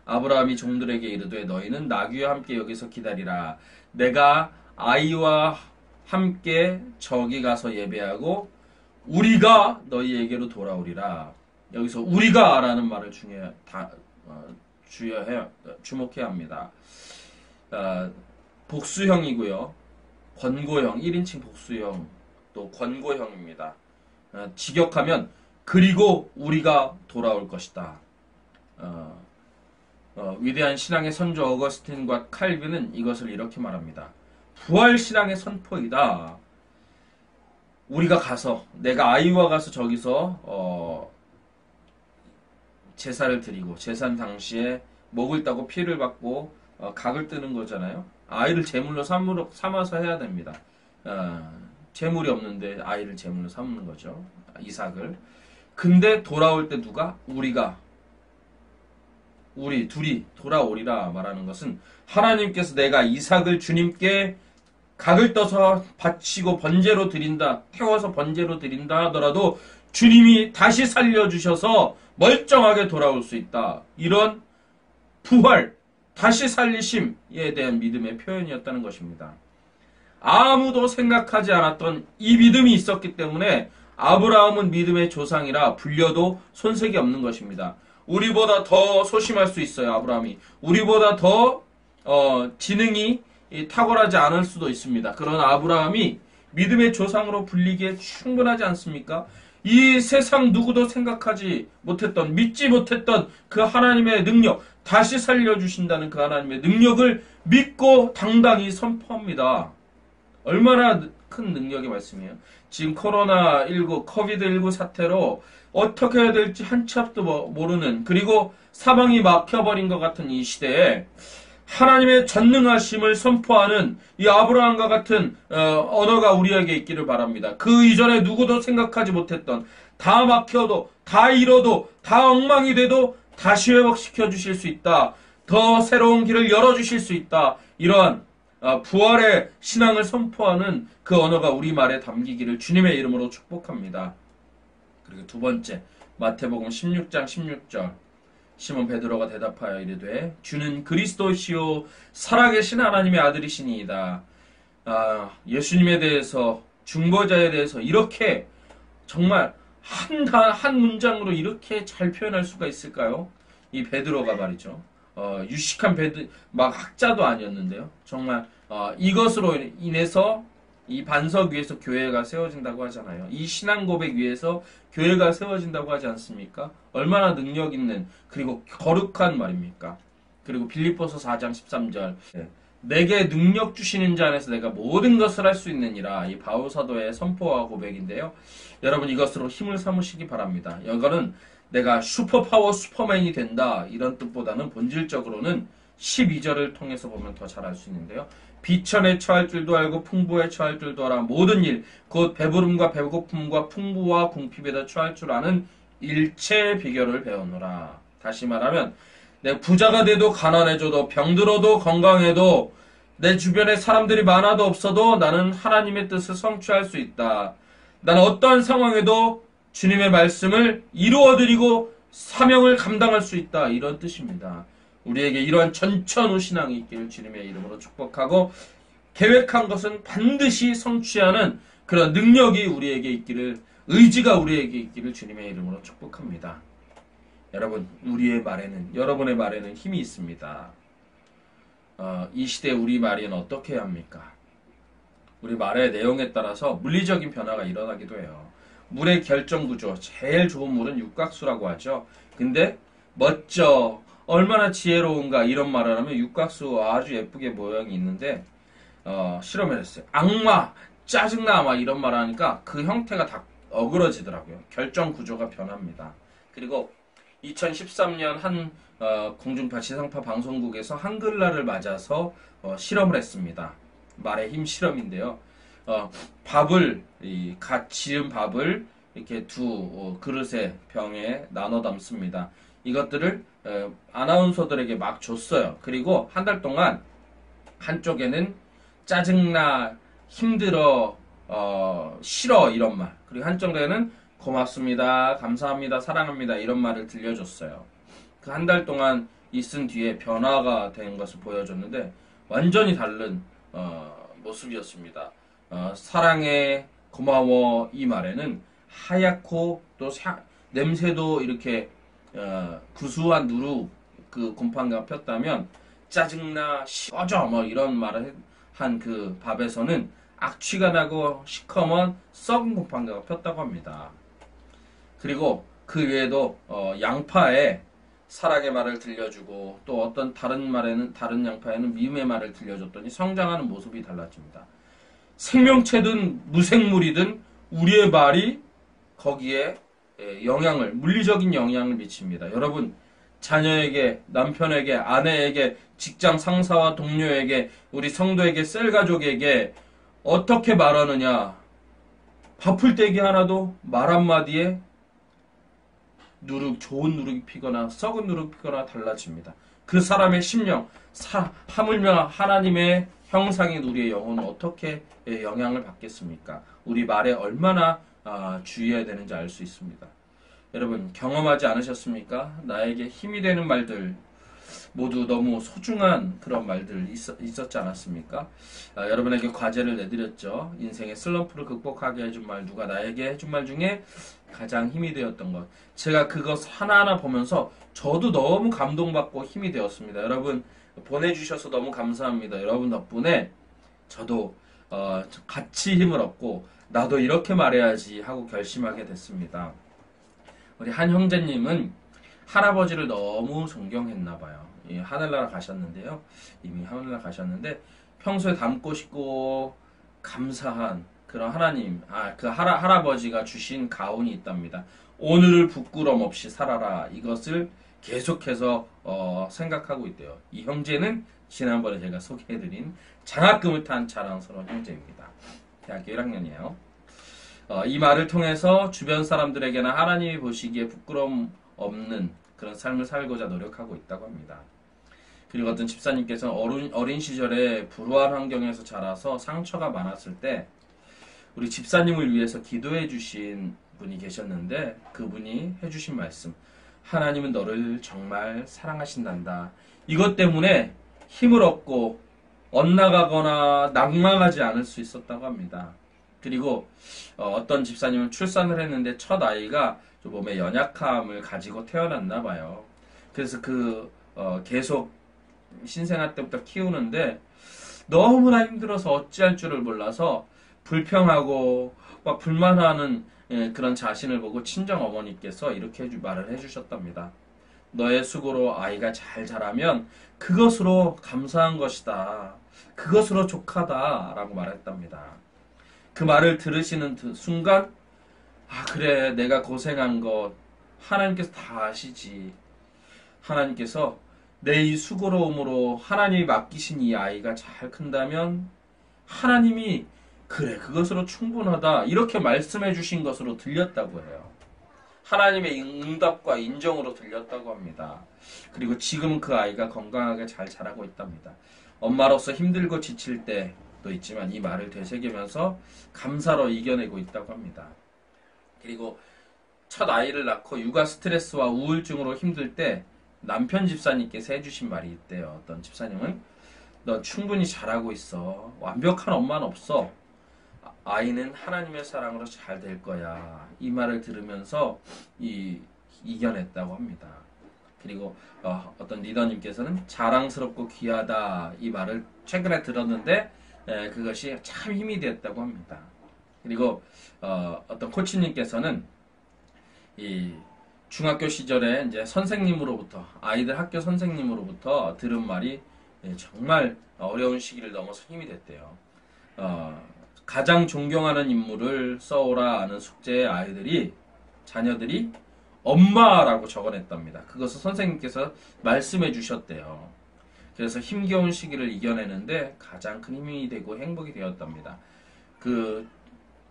아브라함이 종들에게 이르되 너희는 나귀와 함께 여기서 기다리라. 내가 아이와 함께 저기 가서 예배하고 우리가 너희에게로 돌아오리라. 여기서 우리가 라는 말을 주목해야 합니다. 복수형이고요. 권고형, 1인칭 복수형, 또 권고형입니다. 직역하면 그리고 우리가 돌아올 것이다. 위대한 신앙의 선조 어거스틴과 칼빈은 이것을 이렇게 말합니다. 부활신앙의 선포이다. 우리가 가서 내가 아이와 가서 저기서 제사를 드리고 제산 당시에 목을 따고 피를 받고 각을 뜨는 거잖아요. 아이를 제물로 삼아서 해야 됩니다. 제물이 없는데 아이를 제물로 삼는 거죠. 이삭을. 근데 돌아올 때 누가? 우리 둘이 돌아오리라 말하는 것은 하나님께서 내가 이삭을 주님께 각을 떠서 바치고 번제로 드린다, 태워서 번제로 드린다 하더라도 주님이 다시 살려주셔서 멀쩡하게 돌아올 수 있다. 이런 부활, 다시 살리심에 대한 믿음의 표현이었다는 것입니다. 아무도 생각하지 않았던 이 믿음이 있었기 때문에 아브라함은 믿음의 조상이라 불려도 손색이 없는 것입니다. 우리보다 더 소심할 수 있어요, 아브라함이. 우리보다 더 지능이 탁월하지 않을 수도 있습니다. 그러나 아브라함이 믿음의 조상으로 불리기에 충분하지 않습니까? 이 세상 누구도 생각하지 못했던, 믿지 못했던 그 하나님의 능력, 다시 살려주신다는 그 하나님의 능력을 믿고 당당히 선포합니다. 얼마나 큰 능력의 말씀이에요. 지금 코로나19, 코비드19 사태로 어떻게 해야 될지 한치 앞도 모르는, 그리고 사방이 막혀버린 것 같은 이 시대에 하나님의 전능하심을 선포하는 이 아브라함과 같은 언어가 우리에게 있기를 바랍니다. 그 이전에 누구도 생각하지 못했던, 다 막혀도, 다 잃어도, 다 엉망이 돼도 다시 회복시켜 주실 수 있다. 더 새로운 길을 열어주실 수 있다. 이러한 부활의 신앙을 선포하는 그 언어가 우리말에 담기기를 주님의 이름으로 축복합니다. 그리고 두 번째, 마태복음 16장 16절. 시몬 베드로가 대답하여 이르되 주는 그리스도시요 살아계신 하나님의 아들이시니이다. 예수님에 대해서, 중보자에 대해서 이렇게 정말 한 문장으로 이렇게 잘 표현할 수가 있을까요? 이 베드로가 말이죠. 유식한 막 학자도 아니었는데요. 정말 이것으로 인해서 이 반석 위에서 교회가 세워진다고 하잖아요. 이 신앙 고백 위에서 교회가 세워진다고 하지 않습니까? 얼마나 능력 있는, 그리고 거룩한 말입니까? 그리고 빌립보서 4장 13절. 내게 능력 주시는 자 안에서 내가 모든 것을 할 수 있느니라. 이 바울 사도의 선포와 고백인데요. 여러분 이것으로 힘을 삼으시기 바랍니다. 이거는 내가 슈퍼파워 슈퍼맨이 된다 이런 뜻보다는 본질적으로는 12절을 통해서 보면 더 잘 알 수 있는데요. 비천에 처할 줄도 알고 풍부에 처할 줄도 알아. 모든 일 곧 배부름과 배고픔과 풍부와 궁핍에다 처할 줄 아는 일체의 비결을 배우노라. 다시 말하면 내 부자가 돼도 가난해져도 병들어도 건강해도 내 주변에 사람들이 많아도 없어도 나는 하나님의 뜻을 성취할 수 있다. 나는 어떠한 상황에도 주님의 말씀을 이루어드리고 사명을 감당할 수 있다. 이런 뜻입니다. 우리에게 이러한 전천후 신앙이 있기를 주님의 이름으로 축복하고 계획한 것은 반드시 성취하는 그런 능력이 우리에게 있기를, 의지가 우리에게 있기를 주님의 이름으로 축복합니다. 여러분, 우리의 말에는, 여러분의 말에는 힘이 있습니다. 이 시대 우리 말에는 어떻게 해야 합니까? 우리 말의 내용에 따라서 물리적인 변화가 일어나기도 해요. 물의 결정 구조, 제일 좋은 물은 육각수라고 하죠. 근데 멋져, 얼마나 지혜로운가 이런 말을 하면 육각수 아주 예쁘게 모양이 있는데 실험을 했어요. 악마, 짜증나 막 이런 말을 하니까 그 형태가 다 어그러지더라고요. 결정 구조가 변합니다. 그리고 2013년 한 공중파 지상파 방송국에서 한글날을 맞아서 실험을 했습니다. 말의 힘 실험인데요. 밥을, 갓 지은 밥을 이렇게 두 그릇에 병에 나눠 담습니다. 이것들을 아나운서들에게 막 줬어요. 그리고 한 달 동안 한쪽에는 짜증나, 힘들어, 싫어 이런 말, 그리고 한쪽에는 고맙습니다, 감사합니다, 사랑합니다 이런 말을 들려줬어요. 그 한 달 동안 있은 뒤에 변화가 된 것을 보여줬는데 완전히 다른 모습이었습니다. 사랑해, 고마워 이 말에는 하얗고 또 냄새도 이렇게 구수한 누룩 그 곰팡이가 폈다면 짜증나, 꺼져 뭐 이런 말을 한 그 밥에서는 악취가 나고 시커먼 썩은 곰팡이가 폈다고 합니다. 그리고 그 외에도 양파에 사랑의 말을 들려주고 또 어떤 다른 양파에는 미움의 말을 들려줬더니 성장하는 모습이 달라집니다. 생명체든 무생물이든 우리의 말이 거기에 물리적인 영향을 미칩니다. 여러분, 자녀에게, 남편에게, 아내에게, 직장 상사와 동료에게, 우리 성도에게, 셀가족에게 어떻게 말하느냐. 바풀떼기 하나도 말 한마디에 좋은 누룩이 피거나 썩은 누룩이 피거나 달라집니다. 그 사람의 심령, 하물며 하나님의 형상인 우리의 영혼은 어떻게 영향을 받겠습니까? 우리 말에 얼마나 주의해야 되는지 알 수 있습니다. 여러분, 경험하지 않으셨습니까? 나에게 힘이 되는 말들, 모두 너무 소중한 그런 말들 있었지 않았습니까? 여러분에게 과제를 내드렸죠. 인생의 슬럼프를 극복하게 해준 말, 누가 나에게 해준 말 중에 가장 힘이 되었던 것. 제가 그것 하나하나 보면서 저도 너무 감동받고 힘이 되었습니다. 여러분 보내주셔서 너무 감사합니다. 여러분 덕분에 저도 같이 힘을 얻고 나도 이렇게 말해야지 하고 결심하게 됐습니다. 우리 한 형제님은 할아버지를 너무 존경했나 봐요. 하늘나라 가셨는데요. 이미 하늘나라 가셨는데 평소에 닮고 싶고 감사한 그런 하나님, 그 할아버지가 주신 가훈이 있답니다. 오늘을 부끄럼 없이 살아라. 이것을 계속해서 생각하고 있대요. 이 형제는 지난번에 제가 소개해드린 장학금을 탄 자랑스러운 형제입니다. 대학교 1학년이에요. 이 말을 통해서 주변 사람들에게나 하나님이 보시기에 부끄러움 없는 그런 삶을 살고자 노력하고 있다고 합니다. 그리고 어떤 집사님께서는 어린 시절에 불우한 환경에서 자라서 상처가 많았을 때 우리 집사님을 위해서 기도해 주신 분이 계셨는데 그분이 해주신 말씀, 하나님은 너를 정말 사랑하신단다. 이것 때문에 힘을 얻고 엇나가거나 낙망하지 않을 수 있었다고 합니다. 그리고 어떤 집사님은 출산을 했는데 첫 아이가 좀 몸에 연약함을 가지고 태어났나 봐요. 그래서 계속 신생아 때부터 키우는데 너무나 힘들어서 어찌할 줄을 몰라서 불평하고 막 불만하는 그런 자신을 보고 친정 어머니께서 이렇게 말을 해주셨답니다. 너의 수고로 아이가 잘 자라면 그것으로 감사한 것이다. 그것으로 족하다. 라고 말했답니다. 그 말을 들으시는 순간 그래 내가 고생한 것 하나님께서 다 아시지. 하나님께서 내 이 수고로움으로 하나님이 맡기신 이 아이가 잘 큰다면 하나님이 그래 그것으로 충분하다 이렇게 말씀해 주신 것으로 들렸다고 해요. 하나님의 응답과 인정으로 들렸다고 합니다. 그리고 지금은 그 아이가 건강하게 잘 자라고 있답니다. 엄마로서 힘들고 지칠 때도 있지만 이 말을 되새기면서 감사로 이겨내고 있다고 합니다. 그리고 첫 아이를 낳고 육아 스트레스와 우울증으로 힘들 때 남편 집사님께서 해주신 말이 있대요. 어떤 집사님은 너 충분히 잘하고 있어. 완벽한 엄마는 없어. 아이는 하나님의 사랑으로 잘 될 거야. 이 말을 들으면서 이겨냈다고 합니다. 그리고 어떤 리더님께서는 자랑스럽고 귀하다 이 말을 최근에 들었는데 그것이 참 힘이 됐다고 합니다. 그리고 어떤 코치님께서는 이 중학교 시절에 이제 선생님으로부터 아이들 학교 선생님으로부터 들은 말이 정말 어려운 시기를 넘어서 힘이 됐대요. 가장 존경하는 인물을 써오라 하는 숙제에 자녀들이 엄마라고 적어냈답니다. 그것을 선생님께서 말씀해 주셨대요. 그래서 힘겨운 시기를 이겨내는데 가장 큰 힘이 되고 행복이 되었답니다. 그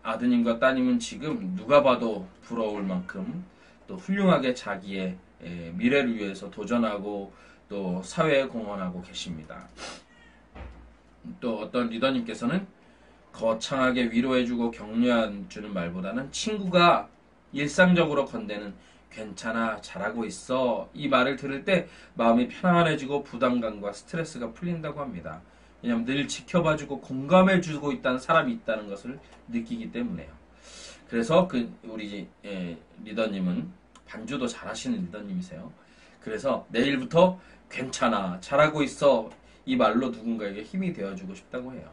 아드님과 따님은 지금 누가 봐도 부러울 만큼 또 훌륭하게 자기의 미래를 위해서 도전하고 또 사회에 공헌하고 계십니다. 또 어떤 리더님께서는 거창하게 위로해주고 격려해주는 말보다는 친구가 일상적으로 건네는 괜찮아 잘하고 있어 이 말을 들을 때 마음이 편안해지고 부담감과 스트레스가 풀린다고 합니다. 왜냐하면 늘 지켜봐주고 공감해주고 있다는 사람이 있다는 것을 느끼기 때문에요. 그래서 우리 리더님은 반주도 잘하시는 리더님이세요. 그래서 내일부터 괜찮아 잘하고 있어 이 말로 누군가에게 힘이 되어주고 싶다고 해요.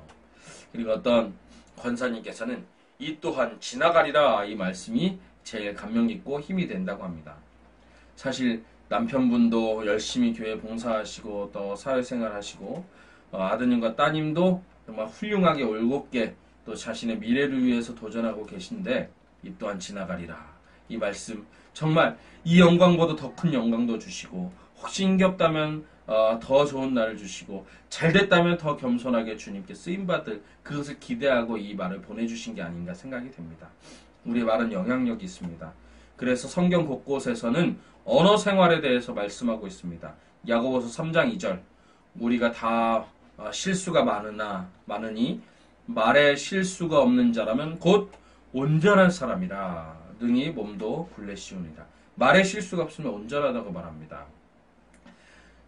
그리고 어떤 권사님께서는 이 또한 지나가리라 이 말씀이 제일 감명 깊고 힘이 된다고 합니다. 사실 남편분도 열심히 교회 봉사하시고 또 사회생활 하시고 아드님과 따님도 정말 훌륭하게 올곧게 또 자신의 미래를 위해서 도전하고 계신데 이 또한 지나가리라 이 말씀 정말 이 영광보다 더 큰 영광도 주시고 혹시 힘겹다면 더 좋은 날을 주시고 잘됐다면 더 겸손하게 주님께 쓰임받을 그것을 기대하고 이 말을 보내주신 게 아닌가 생각이 됩니다. 우리의 말은 영향력이 있습니다. 그래서 성경 곳곳에서는 언어 생활에 대해서 말씀하고 있습니다. 야고보서 3장 2절 우리가 다 실수가 많으니 말에 실수가 없는 자라면 곧 온전한 사람이라 능히 몸도 굴레시우니라. 말에 실수가 없으면 온전하다고 말합니다.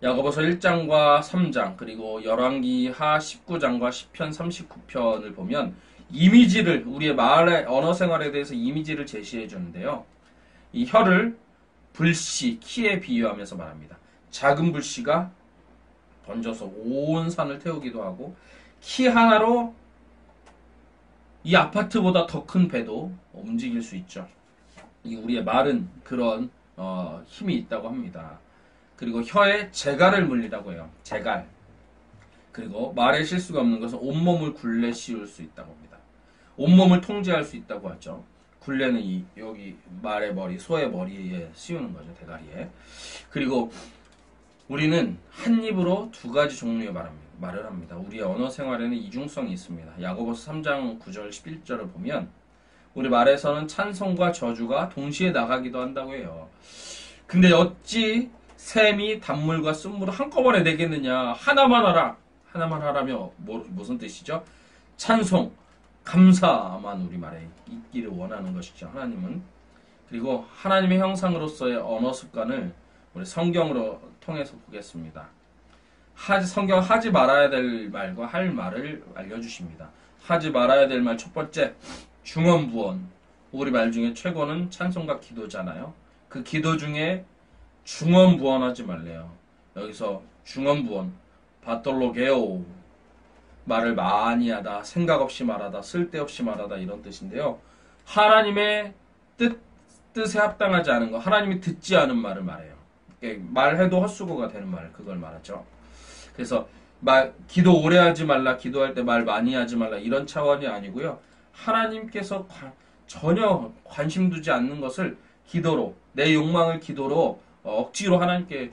야고보서 1장과 3장 그리고 열왕기하 19장과 시편 39편을 보면 이미지를 우리의 말의 언어 생활에 대해서 이미지를 제시해 주는데요. 이 혀를 불씨, 키에 비유하면서 말합니다. 작은 불씨가 던져서 온 산을 태우기도 하고 키 하나로 이 아파트보다 더 큰 배도 움직일 수 있죠. 이 우리의 말은 그런 힘이 있다고 합니다. 그리고 혀에 재갈을 물리라고 해요. 재갈. 그리고 말에 실수가 없는 것은 온몸을 굴레 씌울 수 있다고 합니다. 온몸을 통제할 수 있다고 하죠. 굴레는 여기 말의 머리, 소의 머리에 씌우는 거죠. 대가리에. 그리고 우리는 한 입으로 두 가지 종류의 말을 합니다. 우리의 언어 생활에는 이중성이 있습니다. 야고보서 3장 9절 11절을 보면 우리 말에서는 찬송과 저주가 동시에 나가기도 한다고 해요. 근데 어찌 샘이 단물과 쓴물을 한꺼번에 내겠느냐. 하나만 하라. 하나만 하라며 무슨 뜻이죠? 찬송, 감사만 우리 말에 있기를 원하는 것이죠. 하나님은. 그리고 하나님의 형상으로서의 언어 습관을 우리 성경으로 통해서 보겠습니다. 성경 하지 말아야 될 말과 할 말을 알려주십니다. 하지 말아야 될 말 첫 번째, 중언부언. 우리 말 중에 최고는 찬송과 기도잖아요. 그 기도 중에 중언부언하지 말래요. 여기서 중언부언, 바톨로게오, 말을 많이 하다, 생각 없이 말하다, 쓸데없이 말하다 이런 뜻인데요. 하나님의 뜻에 합당하지 않은 거, 하나님이 듣지 않은 말을 말해요. 말해도 헛수고가 되는 말, 그걸 말하죠. 그래서 기도 오래 하지 말라, 기도할 때 말 많이 하지 말라 이런 차원이 아니고요. 하나님께서 전혀 관심 두지 않는 것을 기도로, 내 욕망을 기도로 억지로 하나님께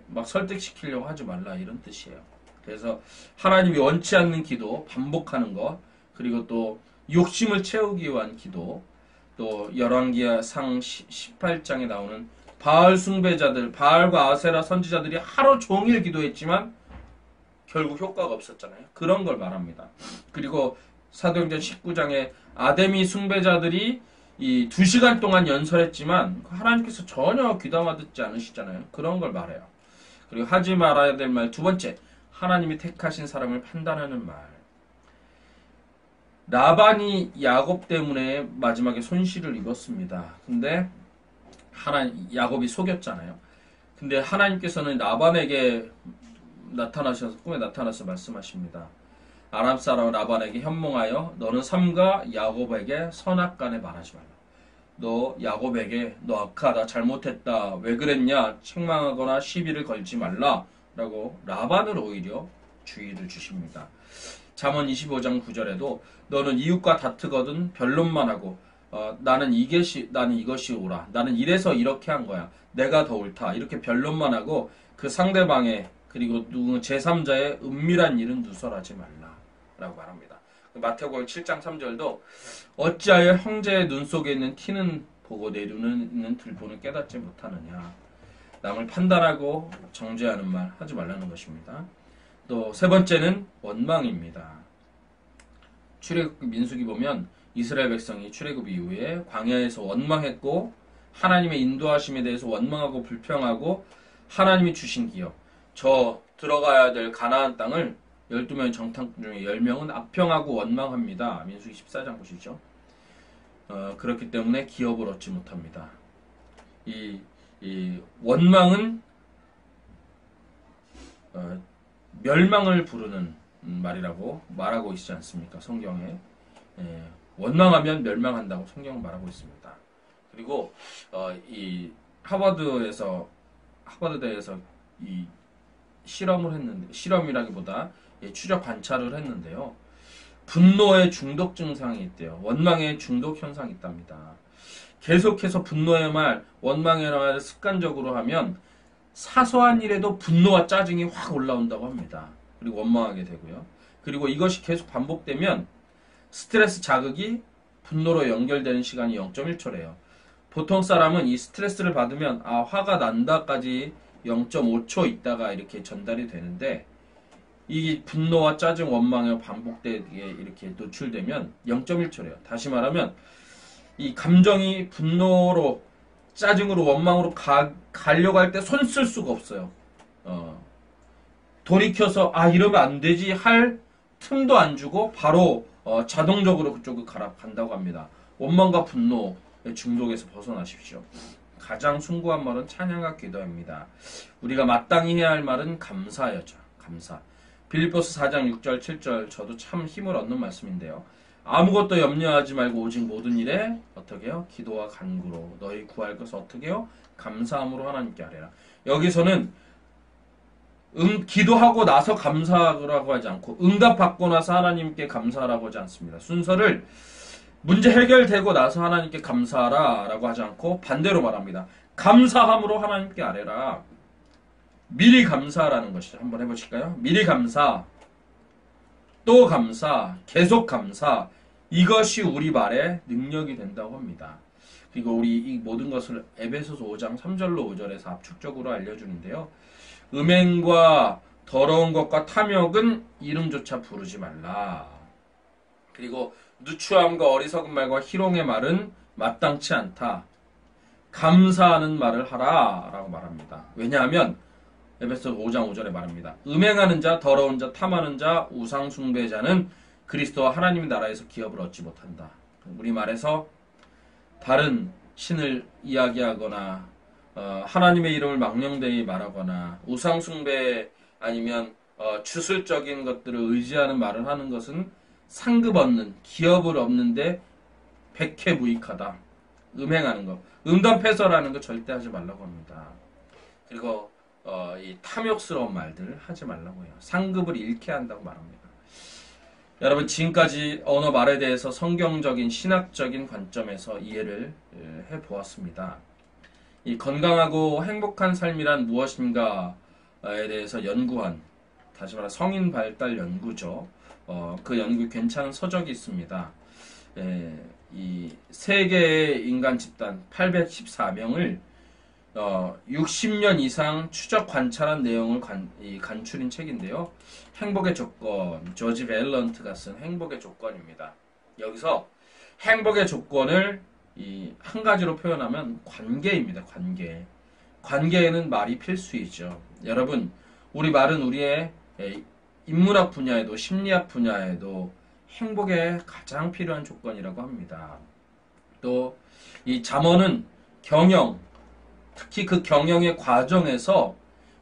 막 설득시키려고 하지 말라 이런 뜻이에요. 그래서 하나님이 원치 않는 기도, 반복하는 것, 그리고 또 욕심을 채우기 위한 기도, 또 열왕기상 18장에 나오는 바알 숭배자들, 바알과 아세라 선지자들이 하루 종일 기도했지만 결국 효과가 없었잖아요. 그런 걸 말합니다. 그리고 사도행전 19장에 아데미 숭배자들이 이 2시간 동안 연설했지만 하나님께서 전혀 귀담아 듣지 않으시잖아요. 그런 걸 말해요. 그리고 하지 말아야 될 말 두 번째, 하나님이 택하신 사람을 판단하는 말. 라반이 야곱 때문에 마지막에 손실을 입었습니다. 근데 야곱이 속였잖아요. 근데 하나님께서는 라반에게 나타나셔서 꿈에 나타나서 말씀하십니다. 아람 사람 라반에게 현몽하여 너는 삼가 야곱에게 선악간에 말하지 말라. 너 야곱에게 너 악하다, 잘못했다, 왜 그랬냐, 책망하거나 시비를 걸지 말라 라고 라반을 오히려 주의를 주십니다. 잠언 25장 9절에도 너는 이웃과 다투거든 변론만 하고 나는 이것이 옳아, 나는 이래서 이렇게 한 거야, 내가 더 옳다 이렇게 변론만 하고 그 상대방의 그리고 제3자의 은밀한 일은 누설하지 말라 라고 말합니다. 마태복음 7장 3절도 어찌하여 형제의 눈 속에 있는 티는 보고 내 눈에 있는 들보는 깨닫지 못하느냐. 남을 판단하고 정죄하는 말 하지 말라는 것입니다. 또 세 번째는 원망입니다. 출애굽 민수기 보면 이스라엘 백성이 출애굽 이후에 광야에서 원망했고 하나님의 인도하심에 대해서 원망하고 불평하고 하나님이 주신 기업, 저 들어가야 될 가나안 땅을 12명의 정탐 중에 10명은 악평하고 원망합니다. 민수기 14장 보시죠. 그렇기 때문에 기업을 얻지 못합니다. 이 원망은 멸망을 부르는 말이라고 말하고 있지 않습니까? 성경에. 원망하면 멸망한다고 성경은 말하고 있습니다. 그리고 이 하버드대에서 이 실험을 했는데, 실험이라기보다 추적 관찰을 했는데요. 분노의 중독 증상이 있대요. 원망의 중독 현상이 있답니다. 계속해서 분노의 말, 원망의 말을 습관적으로 하면 사소한 일에도 분노와 짜증이 확 올라온다고 합니다. 그리고 원망하게 되고요. 그리고 이것이 계속 반복되면 스트레스 자극이 분노로 연결되는 시간이 0.1초래요. 보통 사람은 이 스트레스를 받으면 화가 난다까지 0.5초 있다가 이렇게 전달이 되는데 이 분노와 짜증, 원망에 반복되게 이렇게 노출되면 0.1초래요. 다시 말하면 이 감정이 분노로, 짜증으로, 원망으로 가려고 할 때 손 쓸 수가 없어요. 돌이켜서 이러면 안 되지 할 틈도 안 주고 바로 자동적으로 그쪽으로 간다고 합니다. 원망과 분노의 중독에서 벗어나십시오. 가장 숭고한 말은 찬양과 기도입니다. 우리가 마땅히 해야 할 말은 감사여죠. 감사. 빌립보서 4장 6절 7절 저도 참 힘을 얻는 말씀인데요. 아무것도 염려하지 말고 오직 모든 일에 어떻게 해요? 기도와 간구로 너희 구할 것을 어떻게 해요? 감사함으로 하나님께 하래라. 여기서는 기도하고 나서 감사라고 하지 않고 응답받고 나서 하나님께 감사라고 하지 않습니다. 순서를 문제 해결되고 나서 하나님께 감사하라 라고 하지 않고 반대로 말합니다. 감사함으로 하나님께 아뢰라. 미리 감사라는 것이죠. 한번 해보실까요? 미리 감사, 또 감사, 계속 감사. 이것이 우리 말의 능력이 된다고 합니다. 그리고 우리 이 모든 것을 에베소서 5장 3절로 5절에서 압축적으로 알려주는데요. 음행과 더러운 것과 탐욕은 이름조차 부르지 말라. 그리고 누추함과 어리석은 말과 희롱의 말은 마땅치 않다. 감사하는 말을 하라 라고 말합니다. 왜냐하면 에베소 5장 5절에 말합니다. 음행하는 자, 더러운 자, 탐하는 자, 우상 숭배자는 그리스도와 하나님의 나라에서 기업을 얻지 못한다. 우리 말해서 다른 신을 이야기하거나 하나님의 이름을 망령되이 말하거나 우상 숭배 아니면 주술적인 것들을 의지하는 말을 하는 것은 상급 얻는, 기업을 얻는데 백해무익하다. 음행하는 거, 음담패설하는 거 절대 하지 말라고 합니다. 그리고 이 탐욕스러운 말들 하지 말라고 해요. 상급을 잃게 한다고 말합니다. 여러분, 지금까지 언어 말에 대해서 성경적인 신학적인 관점에서 이해를 해보았습니다. 이 건강하고 행복한 삶이란 무엇인가에 대해서 연구한, 다시 말해 성인 발달 연구죠. 그 연구 괜찮은 서적이 있습니다. 이 세계의 인간 집단 814명을 60년 이상 추적 관찰한 내용을 간추린 책인데요. 행복의 조건, 조지 밸런트가 쓴 행복의 조건입니다. 여기서 행복의 조건을 한 가지로 표현하면 관계입니다. 관계. 관계에는 말이 필수이죠. 여러분, 우리 말은 우리의 인문학 분야에도 심리학 분야에도 행복에 가장 필요한 조건이라고 합니다. 또 이 잠언은 경영, 특히 그 경영의 과정에서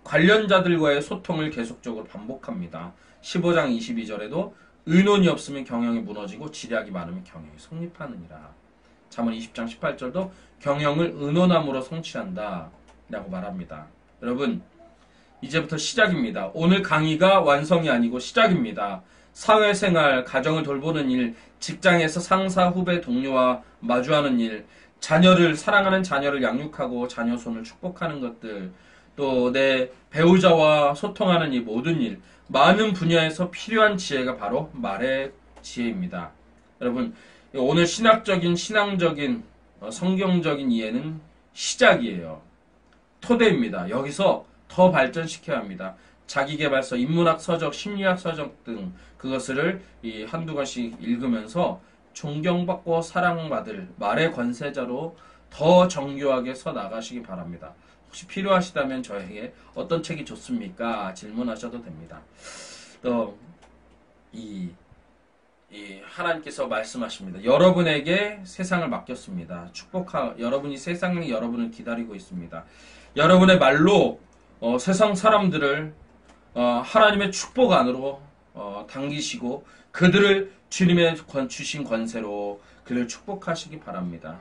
관련자들과의 소통을 계속적으로 반복합니다. 15장 22절에도 의논이 없으면 경영이 무너지고 지략이 많으면 경영이 성립하느니라. 잠언 20장 18절도 경영을 의논함으로 성취한다 라고 말합니다. 여러분, 이제부터 시작입니다. 오늘 강의가 완성이 아니고 시작입니다. 사회생활, 가정을 돌보는 일, 직장에서 상사, 후배, 동료와 마주하는 일, 사랑하는 자녀를 양육하고 자녀 손을 축복하는 것들, 또 내 배우자와 소통하는 이 모든 일, 많은 분야에서 필요한 지혜가 바로 말의 지혜입니다. 여러분, 오늘 신학적인, 신앙적인, 성경적인 이해는 시작이에요. 토대입니다. 여기서 더 발전시켜야 합니다. 자기계발서, 인문학 서적, 심리학 서적 등 그것을 한두 권씩 읽으면서 존경받고 사랑받을 말의 권세자로 더 정교하게 서 나가시기 바랍니다. 혹시 필요하시다면 저에게 어떤 책이 좋습니까? 질문하셔도 됩니다. 또 하나님께서 말씀하십니다. 여러분에게 세상을 맡겼습니다. 여러분이 세상이 여러분을 기다리고 있습니다. 여러분의 말로 세상 사람들을 하나님의 축복 안으로 당기시고 그들을 주님의 주신 권세로 그를 축복하시기 바랍니다.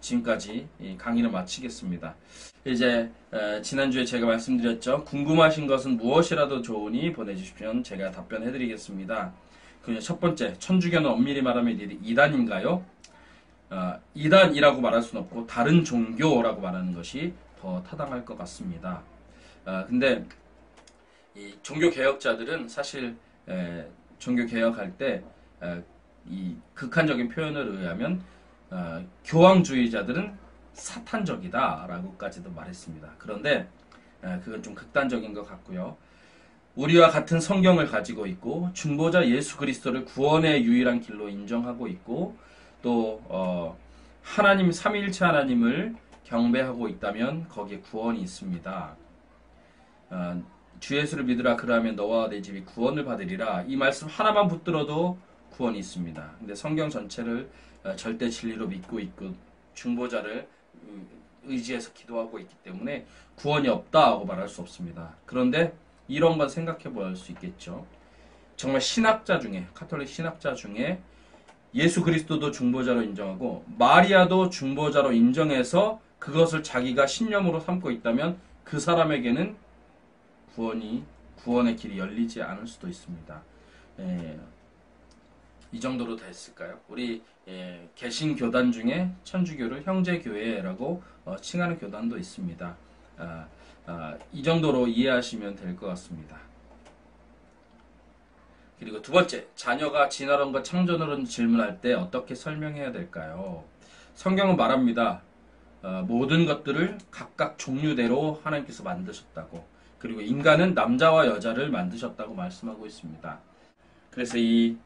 지금까지 이 강의를 마치겠습니다. 이제 지난주에 제가 말씀드렸죠. 궁금하신 것은 무엇이라도 좋으니 보내주시면 제가 답변해드리겠습니다. 첫 번째, 천주교는 엄밀히 말하면 이단인가요? 이단이라고 말할 수는 없고 다른 종교라고 말하는 것이 더 타당할 것 같습니다. 근데 이 종교개혁자들은 사실 종교개혁할 때 이 극한적인 표현을 의하면 교황주의자들은 사탄적이다 라고까지도 말했습니다. 그런데 그건 좀 극단적인 것 같고요. 우리와 같은 성경을 가지고 있고 중보자 예수 그리스도를 구원의 유일한 길로 인정하고 있고 또 하나님 삼위일체 하나님을 경배하고 있다면 거기에 구원이 있습니다. 주 예수를 믿으라 그러하면 너와 내 집이 구원을 받으리라. 이 말씀 하나만 붙들어도 구원이 있습니다. 근데 성경 전체를 절대 진리로 믿고 있고 중보자를 의지해서 기도하고 있기 때문에 구원이 없다고 말할 수 없습니다. 그런데 이런 건 생각해 볼 수 있겠죠. 정말 신학자 중에, 카톨릭 신학자 중에 예수 그리스도도 중보자로 인정하고 마리아도 중보자로 인정해서 그것을 자기가 신념으로 삼고 있다면 그 사람에게는 구원의 길이 열리지 않을 수도 있습니다. 이 정도로 됐을까요? 우리 개신교단 중에 천주교를 형제교회라고 칭하는 교단도 있습니다. 이 정도로 이해하시면 될 것 같습니다. 그리고 두 번째, 자녀가 진화론과 창조론을 질문할 때 어떻게 설명해야 될까요? 성경은 말합니다. 모든 것들을 각각 종류대로 하나님께서 만드셨다고. 그리고 인간은 남자와 여자를 만드셨다고 말씀하고 있습니다. 그래서 이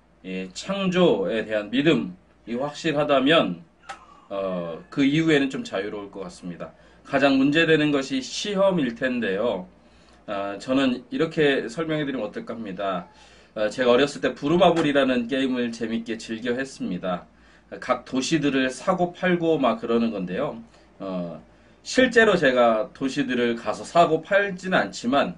창조에 대한 믿음이 확실하다면 그 이후에는 좀 자유로울 것 같습니다. 가장 문제되는 것이 시험일 텐데요. 저는 이렇게 설명해 드리면 어떨까 합니다. 제가 어렸을 때 부루마블이라는 게임을 재밌게 즐겨 했습니다. 각 도시들을 사고 팔고 막 그러는 건데요. 실제로 제가 도시들을 가서 사고 팔지는 않지만,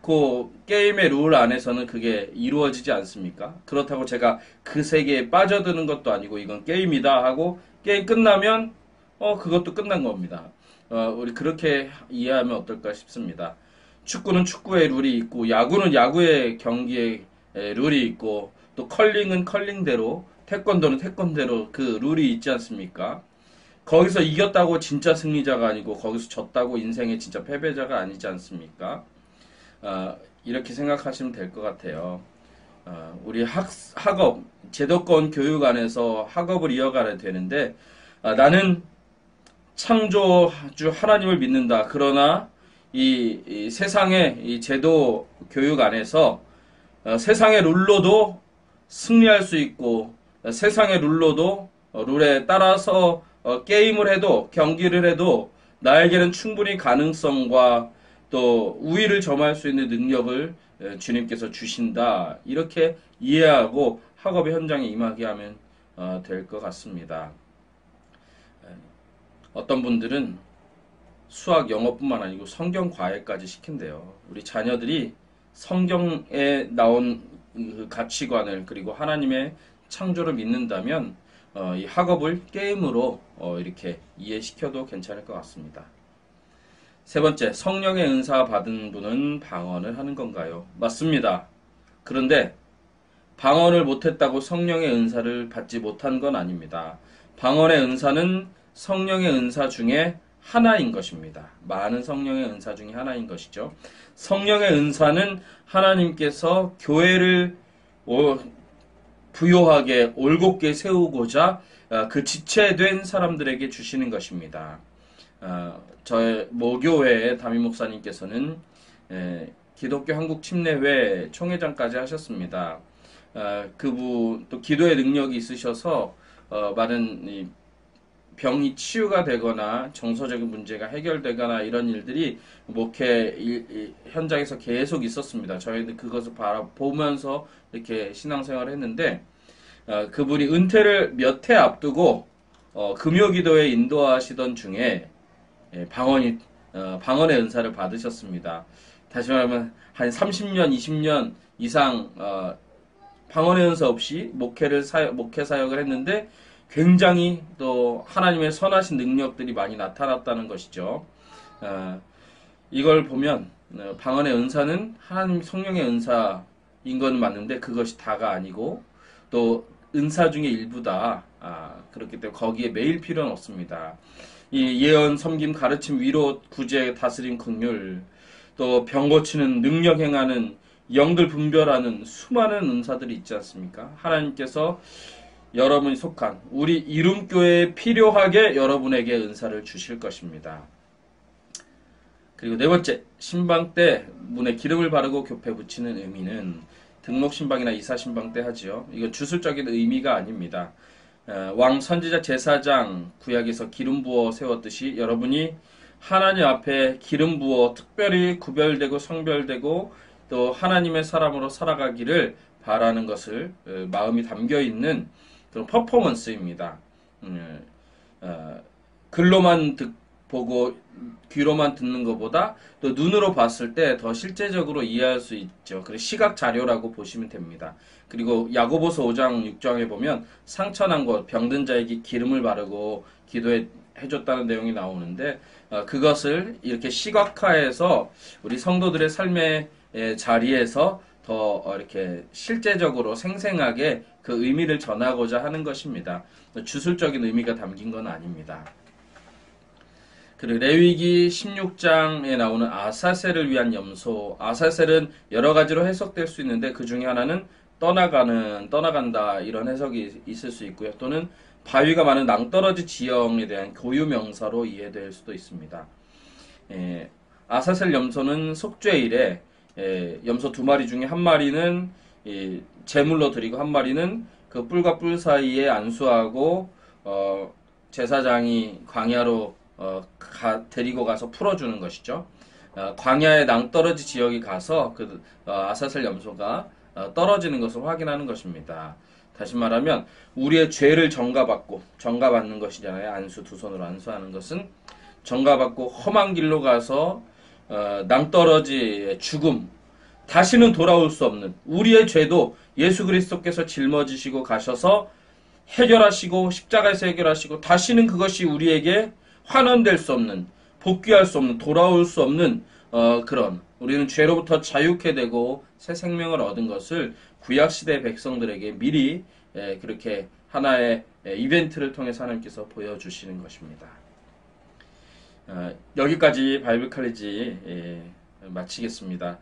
그 게임의 룰 안에서는 그게 이루어지지 않습니까? 그렇다고 제가 그 세계에 빠져드는 것도 아니고 이건 게임이다 하고 게임 끝나면 그것도 끝난 겁니다. 우리 그렇게 이해하면 어떨까 싶습니다. 축구는 축구의 룰이 있고 야구는 야구의 경기의 룰이 있고 또 컬링은 컬링대로 태권도는 태권대로 그 룰이 있지 않습니까? 거기서 이겼다고 진짜 승리자가 아니고 거기서 졌다고 인생의 진짜 패배자가 아니지 않습니까? 이렇게 생각하시면 될 것 같아요. 우리 학업, 제도권 교육 안에서 학업을 이어가야 되는데, 나는 창조주 하나님을 믿는다. 그러나 이 세상의 이 제도 교육 안에서 세상의 룰로도 승리할 수 있고 세상의 룰로도 룰에 따라서 게임을 해도 경기를 해도 나에게는 충분히 가능성과 또 우위를 점할 수 있는 능력을 주님께서 주신다. 이렇게 이해하고 학업의 현장에 임하게 하면 될 것 같습니다. 어떤 분들은 수학, 영어뿐만 아니고 성경 과외까지 시킨대요. 우리 자녀들이 성경에 나온 그 가치관을 그리고 하나님의 창조를 믿는다면 이 학업을 게임으로 이렇게 이해시켜도 괜찮을 것 같습니다. 세 번째, 성령의 은사 받은 분은 방언을 하는 건가요? 맞습니다. 그런데 방언을 못했다고 성령의 은사를 받지 못한 건 아닙니다. 방언의 은사는 성령의 은사 중에 하나인 것입니다. 많은 성령의 은사 중에 하나인 것이죠. 성령의 은사는 하나님께서 교회를 부요하게 올곧게 세우고자 그 지체된 사람들에게 주시는 것입니다. 저의 모교회의 담임 목사님께서는 기독교 한국 침례회 총회장까지 하셨습니다. 그분 또 기도의 능력이 있으셔서 많은 병이 치유가 되거나 정서적인 문제가 해결되거나 이런 일들이 목회 현장에서 계속 있었습니다. 저희는 그것을 보면서 이렇게 신앙생활을 했는데 그분이 은퇴를 몇 해 앞두고 금요기도에 인도하시던 중에 방언의 은사를 받으셨습니다. 다시 말하면 한 30년, 20년 이상 방언의 은사 없이 목회 사역을 했는데 굉장히 또 하나님의 선하신 능력들이 많이 나타났다는 것이죠. 이걸 보면 방언의 은사는 하나님 성령의 은사인 건 맞는데 그것이 다가 아니고 또 은사 중의 일부다. 그렇기 때문에 거기에 매일 필요는 없습니다. 이 예언, 섬김, 가르침, 위로, 구제, 다스림, 긍휼, 또 병 고치는 능력 행하는 영들 분별하는 수많은 은사들이 있지 않습니까? 하나님께서 여러분이 속한 우리 이룸교회에 필요하게 여러분에게 은사를 주실 것입니다. 그리고 네 번째, 신방 때 문에 기름을 바르고 교패 붙이는 의미는 등록 신방이나 이사 신방 때 하지요. 이건 주술적인 의미가 아닙니다. 왕, 선지자, 제사장 구약에서 기름 부어 세웠듯이 여러분이 하나님 앞에 기름 부어 특별히 구별되고 성별되고 또 하나님의 사람으로 살아가기를 바라는 것을 마음이 담겨 있는 그런 퍼포먼스입니다. 글로만 보고 귀로만 듣는 것보다 또 눈으로 봤을 때 더 실제적으로 이해할 수 있죠. 그래서 시각 자료라고 보시면 됩니다. 그리고 야고보서 5장 6장에 보면 상처난 것, 병든 자에게 기름을 바르고 기도해 줬다는 내용이 나오는데 그것을 이렇게 시각화해서 우리 성도들의 삶의 자리에서 더 이렇게 실제적으로 생생하게 그 의미를 전하고자 하는 것입니다. 주술적인 의미가 담긴 건 아닙니다. 그리고 레위기 16장에 나오는 아사셀을 위한 염소. 아사셀은 여러 가지로 해석될 수 있는데 그 중에 하나는 떠나간다 이런 해석이 있을 수 있고요. 또는 바위가 많은 낭떠러지 지형에 대한 고유 명사로 이해될 수도 있습니다. 아사셀 염소는 속죄일에 염소 두 마리 중에 한 마리는 제물로 드리고 한 마리는 그 뿔과 뿔 사이에 안수하고 제사장이 광야로 데리고 가서 풀어주는 것이죠. 광야의 낭떠러지 지역에 가서 그 아사셀 염소가 떨어지는 것을 확인하는 것입니다. 다시 말하면 우리의 죄를 정가받는 것이잖아요. 안수, 두 손으로 안수하는 것은 정가받고 험한 길로 가서 낭떠러지의 죽음, 다시는 돌아올 수 없는 우리의 죄도 예수 그리스도께서 짊어지시고 가셔서 해결하시고 십자가에서 해결하시고 다시는 그것이 우리에게 환원될 수 없는, 복귀할 수 없는, 돌아올 수 없는 그런 우리는 죄로부터 자유케 되고 새 생명을 얻은 것을 구약시대 백성들에게 미리 그렇게 하나의 이벤트를 통해서 하나님께서 보여주시는 것입니다. 여기까지 바이블 칼리지 마치겠습니다.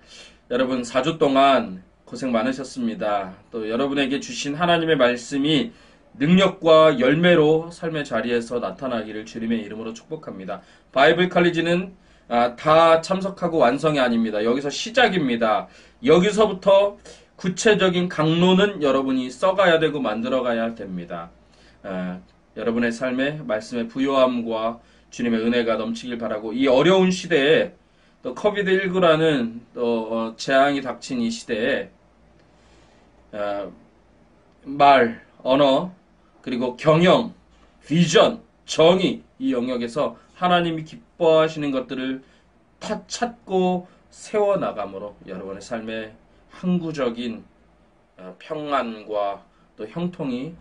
여러분 4주 동안 고생 많으셨습니다. 또 여러분에게 주신 하나님의 말씀이 능력과 열매로 삶의 자리에서 나타나기를 주님의 이름으로 축복합니다. 바이블 칼리지는 다 참석하고 완성이 아닙니다. 여기서 시작입니다. 여기서부터 구체적인 강론은 여러분이 써가야 되고 만들어가야 됩니다. 여러분의 삶에 말씀의 부요함과 주님의 은혜가 넘치길 바라고 이 어려운 시대에 또 코비드19라는 또 재앙이 닥친 이 시대에 말, 언어, 그리고 경영, 비전, 정의 이 영역에서 하나님이 기뻐하시는 것들을 찾고 세워나감으로 여러분의 삶에 항구적인 평안과 또 형통이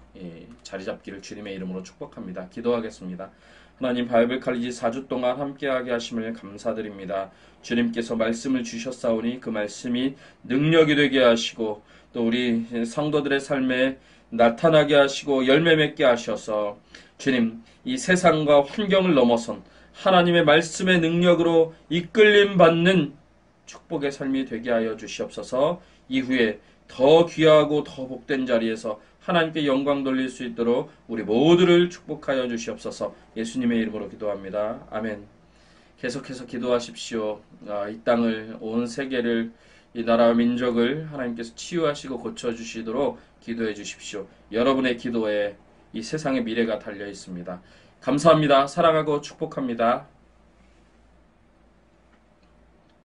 자리 잡기를 주님의 이름으로 축복합니다. 기도하겠습니다. 하나님 바이블 칼리지 4주 동안 함께하게 하심을 감사드립니다. 주님께서 말씀을 주셨사오니 그 말씀이 능력이 되게 하시고 또 우리 성도들의 삶에 나타나게 하시고 열매 맺게 하셔서 주님 이 세상과 환경을 넘어선 하나님의 말씀의 능력으로 이끌림 받는 축복의 삶이 되게 하여 주시옵소서. 이후에 더 귀하고 더 복된 자리에서 하나님께 영광 돌릴 수 있도록 우리 모두를 축복하여 주시옵소서. 예수님의 이름으로 기도합니다. 아멘. 계속해서 기도하십시오. 이 땅을, 온 세계를, 이 나라와 민족을 하나님께서 치유하시고 고쳐주시도록 기도해 주십시오. 여러분의 기도에 이 세상의 미래가 달려 있습니다. 감사합니다. 사랑하고 축복합니다.